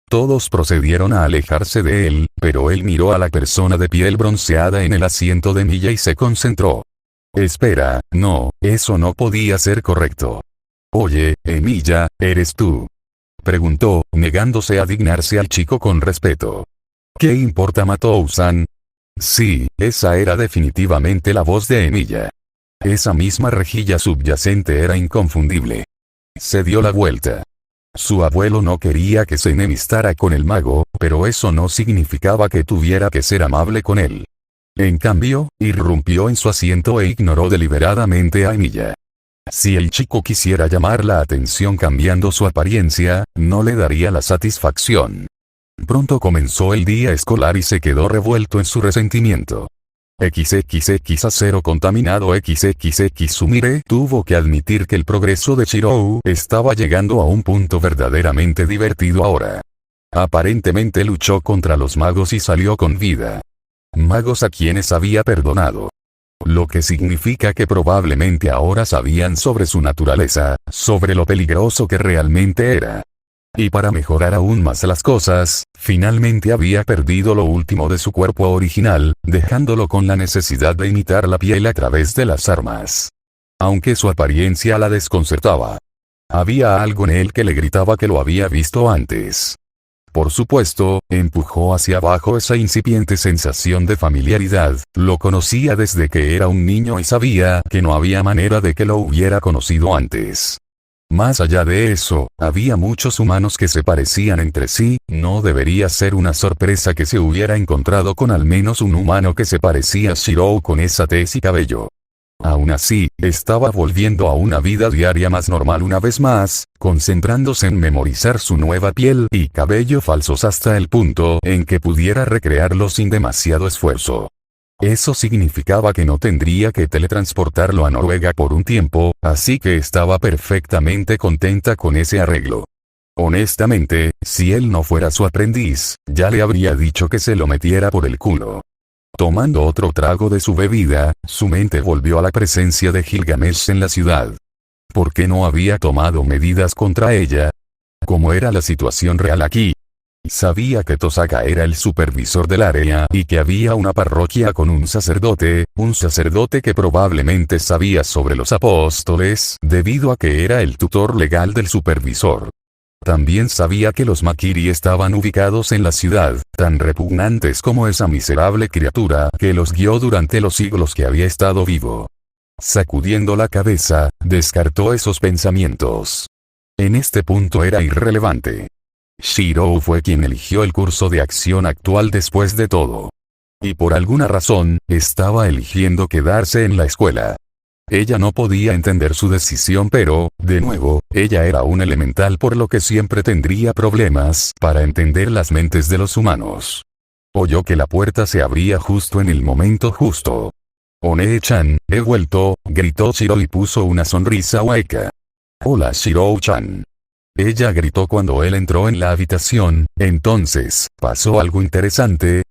Speaker 1: Todos procedieron a alejarse de él, pero él miró a la persona de piel bronceada en el asiento de Emilia y se concentró. Espera, no, eso no podía ser correcto. Oye, Emilia, ¿eres tú?, preguntó, negándose a dignarse al chico con respeto. ¿Qué importa Matou-san? Sí, esa era definitivamente la voz de Emilia. Esa misma rejilla subyacente era inconfundible. Se dio la vuelta. Su abuelo no quería que se enemistara con el mago, pero eso no significaba que tuviera que ser amable con él. En cambio, irrumpió en su asiento e ignoró deliberadamente a Emilia. Si el chico quisiera llamar la atención cambiando su apariencia, no le daría la satisfacción. Pronto comenzó el día escolar y se quedó revuelto en su resentimiento. XXX0 contaminado XXX Sumire tuvo que admitir que el progreso de Chirou estaba llegando a un punto verdaderamente divertido ahora. Aparentemente luchó contra los magos y salió con vida. Magos a quienes había perdonado. Lo que significa que probablemente ahora sabían sobre su naturaleza, sobre lo peligroso que realmente era. Y para mejorar aún más las cosas, finalmente había perdido lo último de su cuerpo original, dejándolo con la necesidad de imitar la piel a través de las armas. Aunque su apariencia la desconcertaba. Había algo en él que le gritaba que lo había visto antes. Por supuesto, empujó hacia abajo esa incipiente sensación de familiaridad, lo conocía desde que era un niño y sabía que no había manera de que lo hubiera conocido antes. Más allá de eso, había muchos humanos que se parecían entre sí, no debería ser una sorpresa que se hubiera encontrado con al menos un humano que se parecía a Shirou con esa tez y cabello. Aún así, estaba volviendo a una vida diaria más normal una vez más, concentrándose en memorizar su nueva piel y cabello falsos hasta el punto en que pudiera recrearlo sin demasiado esfuerzo. Eso significaba que no tendría que teletransportarlo a Noruega por un tiempo, así que estaba perfectamente contenta con ese arreglo. Honestamente, si él no fuera su aprendiz, ya le habría dicho que se lo metiera por el culo. Tomando otro trago de su bebida, su mente volvió a la presencia de Gilgamesh en la ciudad. ¿Por qué no había tomado medidas contra ella? ¿Cómo era la situación real aquí? Sabía que Tosaka era el supervisor del área y que había una parroquia con un sacerdote que probablemente sabía sobre los apóstoles debido a que era el tutor legal del supervisor. También sabía que los Makiri estaban ubicados en la ciudad, tan repugnantes como esa miserable criatura que los guió durante los siglos que había estado vivo. Sacudiendo la cabeza, descartó esos pensamientos. En este punto era irrelevante. Shirou fue quien eligió el curso de acción actual después de todo. Y por alguna razón, estaba eligiendo quedarse en la escuela. Ella no podía entender su decisión pero, de nuevo, ella era un elemental por lo que siempre tendría problemas para entender las mentes de los humanos. Oyó que la puerta se abría justo en el momento justo. «One-chan, he vuelto», gritó Shirou y puso una sonrisa hueca. «Hola Shirou-chan». Ella gritó cuando él entró en la habitación. «Entonces, ¿pasó algo interesante?»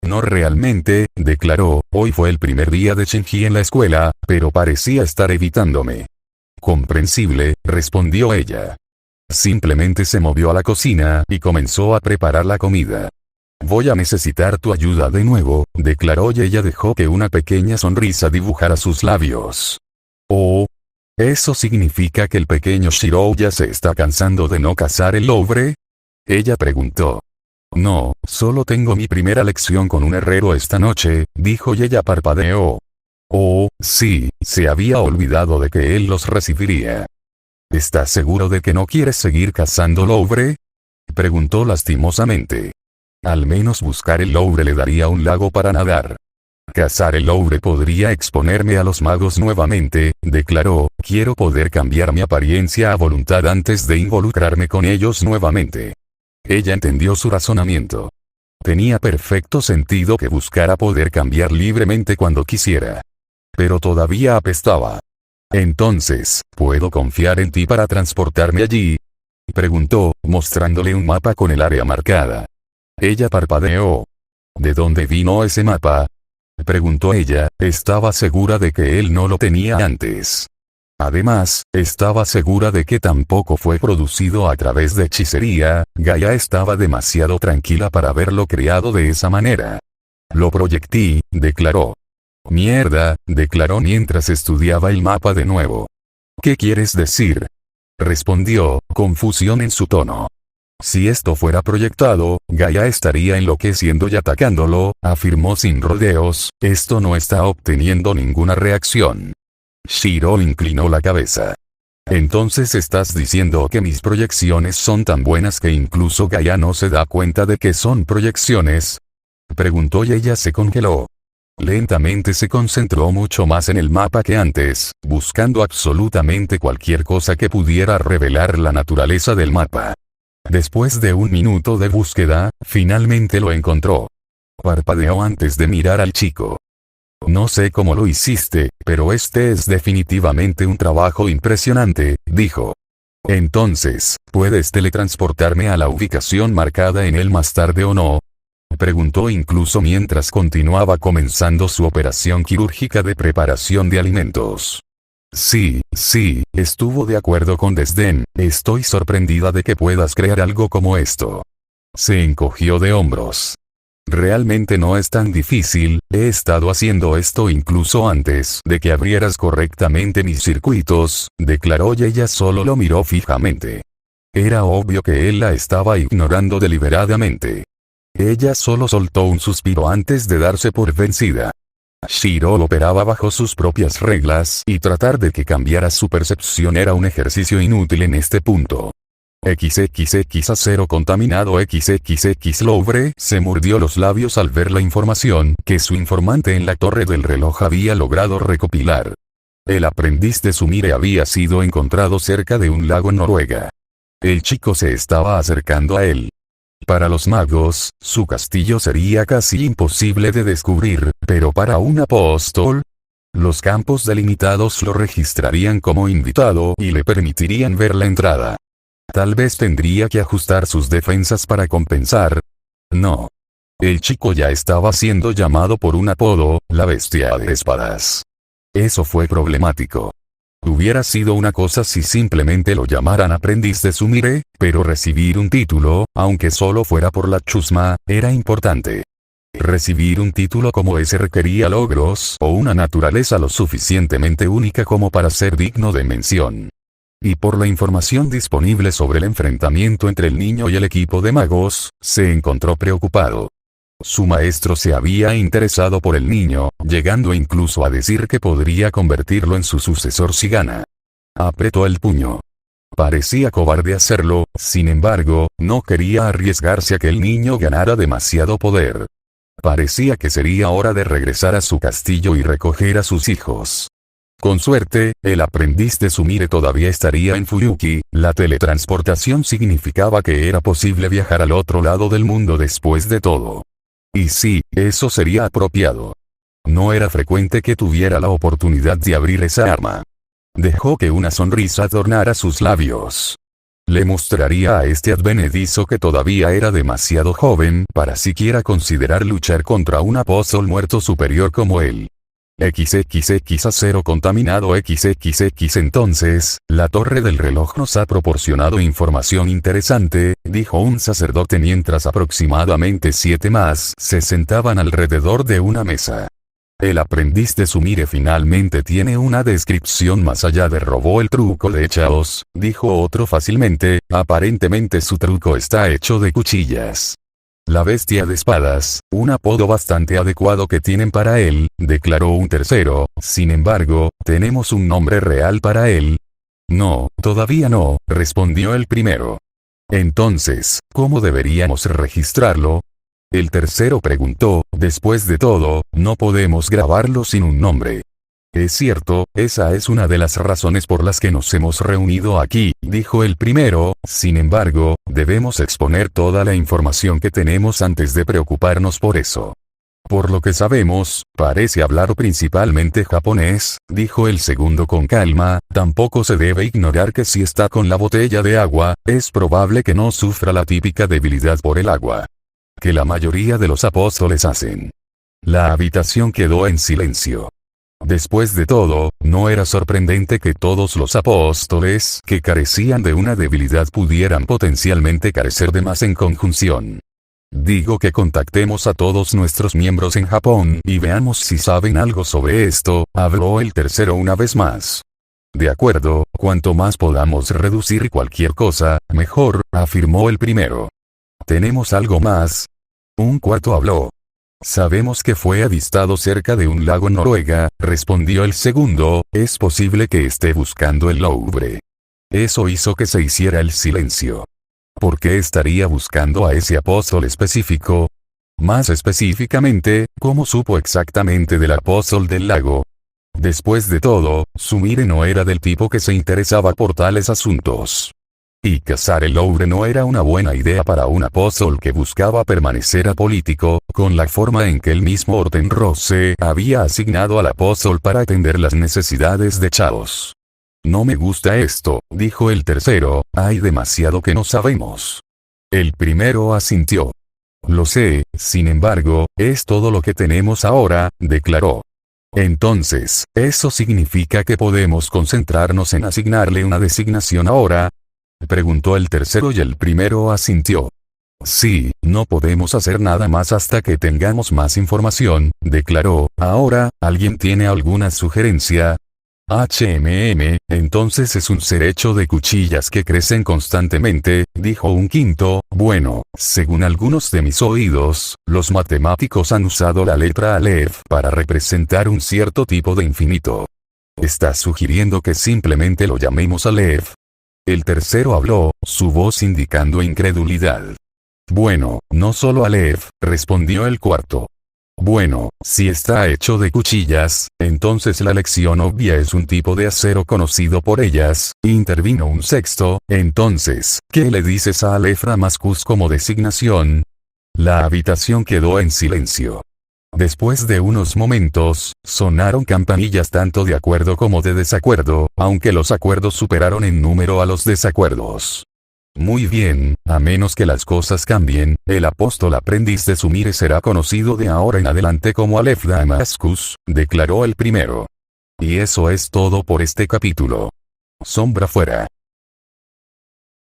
Speaker 1: «No realmente», declaró, «hoy fue el primer día de Shinji en la escuela, pero parecía estar evitándome». «Comprensible», respondió ella. Simplemente se movió a la cocina y comenzó a preparar la comida. «Voy a necesitar tu ayuda de nuevo», declaró y ella dejó que una pequeña sonrisa dibujara sus labios. «Oh. ¿Eso significa que el pequeño Shirou ya se está cansando de no cazar el lobre?» Ella preguntó. «No, solo tengo mi primera lección con un herrero esta noche», dijo y ella parpadeó. «Oh, sí, se había olvidado de que él los recibiría». «¿Estás seguro de que no quieres seguir cazando lobre?», preguntó lastimosamente. «Al menos buscar el lobre le daría un lago para nadar». «Cazar el lobre podría exponerme a los magos nuevamente», declaró, «quiero poder cambiar mi apariencia a voluntad antes de involucrarme con ellos nuevamente». Ella entendió su razonamiento. Tenía perfecto sentido que buscara poder cambiar libremente cuando quisiera. Pero todavía apestaba. «Entonces, ¿puedo confiar en ti para transportarme allí?», preguntó, mostrándole un mapa con el área marcada. Ella parpadeó. «¿De dónde vino ese mapa?», preguntó ella, estaba segura de que él no lo tenía antes. Además, estaba segura de que tampoco fue producido a través de hechicería. Gaia estaba demasiado tranquila para haberlo creado de esa manera. «Lo proyecté», declaró. «Mierda», declaró mientras estudiaba el mapa de nuevo. «¿Qué quieres decir?», respondió, confusión en su tono. «Si esto fuera proyectado, Gaia estaría enloqueciendo y atacándolo», afirmó sin rodeos. «Esto no está obteniendo ninguna reacción». Shirou inclinó la cabeza. «Entonces estás diciendo que mis proyecciones son tan buenas que incluso Gaia no se da cuenta de que son proyecciones», preguntó y ella se congeló. Lentamente se concentró mucho más en el mapa que antes, buscando absolutamente cualquier cosa que pudiera revelar la naturaleza del mapa. Después de un minuto de búsqueda, finalmente lo encontró. Parpadeó antes de mirar al chico. «No sé cómo lo hiciste, pero este es definitivamente un trabajo impresionante», dijo. «Entonces, ¿puedes teletransportarme a la ubicación marcada en él más tarde o no?», preguntó incluso mientras continuaba comenzando su operación quirúrgica de preparación de alimentos. Sí, sí, estuvo de acuerdo con desdén. Estoy sorprendida de que puedas crear algo como esto. Se encogió de hombros. Realmente no es tan difícil, he estado haciendo esto incluso antes de que abrieras correctamente mis circuitos, declaró y ella solo lo miró fijamente. Era obvio que él la estaba ignorando deliberadamente. Ella solo soltó un suspiro antes de darse por vencida. Shiro operaba bajo sus propias reglas y tratar de que cambiara su percepción era un ejercicio inútil en este punto. XXX contaminado XXX Louvre se mordió los labios al ver la información que su informante en la torre del reloj había logrado recopilar. El aprendiz de Sumire había sido encontrado cerca de un lago en Noruega. El chico se estaba acercando a él. Para los magos, su castillo sería casi imposible de descubrir, pero para un apóstol, los campos delimitados lo registrarían como invitado y le permitirían ver la entrada. Tal vez tendría que ajustar sus defensas para compensar. No. El chico ya estaba siendo llamado por un apodo, la bestia de espadas. Eso fue problemático. Hubiera sido una cosa si simplemente lo llamaran aprendiz de Sumire, pero recibir un título, aunque solo fuera por la chusma, era importante. Recibir un título como ese requería logros o una naturaleza lo suficientemente única como para ser digno de mención. Y por la información disponible sobre el enfrentamiento entre el niño y el equipo de magos, se encontró preocupado. Su maestro se había interesado por el niño, llegando incluso a decir que podría convertirlo en su sucesor si gana. Apretó el puño. Parecía cobarde hacerlo, sin embargo, no quería arriesgarse a que el niño ganara demasiado poder. Parecía que sería hora de regresar a su castillo y recoger a sus hijos. Con suerte, el aprendiz de Sumire todavía estaría en Fuyuki, la teletransportación significaba que era posible viajar al otro lado del mundo después de todo. Y sí, eso sería apropiado. No era frecuente que tuviera la oportunidad de abrir esa arma. Dejó que una sonrisa adornara sus labios. Le mostraría a este advenedizo que todavía era demasiado joven para siquiera considerar luchar contra un apóstol muerto superior como él. XXX contaminado XXX Entonces, la torre del reloj nos ha proporcionado información interesante, dijo un sacerdote mientras aproximadamente 7 más se sentaban alrededor de una mesa. El aprendiz de Sumire finalmente tiene una descripción más allá de robó el truco de Chaos, dijo otro fácilmente, aparentemente su truco está hecho de cuchillas. La bestia de espadas, un apodo bastante adecuado que tienen para él, declaró un tercero, sin embargo, ¿tenemos un nombre real para él? No, todavía no, respondió el primero. Entonces, ¿cómo deberíamos registrarlo? El tercero preguntó, después de todo, no podemos grabarlo sin un nombre. Es cierto, esa es una de las razones por las que nos hemos reunido aquí, dijo el primero, sin embargo, debemos exponer toda la información que tenemos antes de preocuparnos por eso. Por lo que sabemos, parece hablar principalmente japonés, dijo el segundo con calma, tampoco se debe ignorar que si está con la botella de agua, es probable que no sufra la típica debilidad por el agua. Que la mayoría de los apóstoles hacen. La habitación quedó en silencio. Después de todo, no era sorprendente que todos los apóstoles que carecían de una debilidad pudieran potencialmente carecer de más en conjunción. Digo que contactemos a todos nuestros miembros en Japón y veamos si saben algo sobre esto, habló el tercero una vez más. De acuerdo, cuanto más podamos reducir cualquier cosa, mejor, afirmó el primero. ¿Tenemos algo más? Un cuarto habló. Sabemos que fue avistado cerca de un lago en Noruega, respondió el segundo, es posible que esté buscando el Louvre. Eso hizo que se hiciera el silencio. ¿Por qué estaría buscando a ese apóstol específico? Más específicamente, ¿cómo supo exactamente del apóstol del lago? Después de todo, Sumire no era del tipo que se interesaba por tales asuntos. Y cazar el Louvre no era una buena idea para un apóstol que buscaba permanecer apolítico, con la forma en que el mismo Ortenrose había asignado al apóstol para atender las necesidades de Chaos. No me gusta esto, dijo el tercero, hay demasiado que no sabemos. El primero asintió. Lo sé, sin embargo, es todo lo que tenemos ahora, declaró. Entonces, ¿eso significa que podemos concentrarnos en asignarle una designación ahora? Preguntó el tercero y el primero asintió. Sí, no podemos hacer nada más hasta que tengamos más información, declaró. Ahora, ¿alguien tiene alguna sugerencia? Entonces es un ser hecho de cuchillas que crecen constantemente, dijo un quinto. Bueno, según algunos de mis oídos, los matemáticos han usado la letra Aleph para representar un cierto tipo de infinito. ¿Estás sugiriendo que simplemente lo llamemos Aleph? El tercero habló, su voz indicando incredulidad. Bueno, no solo Aleph, respondió el cuarto. Bueno, si está hecho de cuchillas, entonces la lección obvia es un tipo de acero conocido por ellas, intervino un sexto. Entonces, ¿qué le dices a Aleph Damascus como designación? La habitación quedó en silencio. Después de unos momentos, sonaron campanillas tanto de acuerdo como de desacuerdo, aunque los acuerdos superaron en número a los desacuerdos. Muy bien, a menos que las cosas cambien, el apóstol aprendiz de Sumire será conocido de ahora en adelante como Aleph Damascus, declaró el primero. Y eso es todo por este capítulo. Sombra fuera.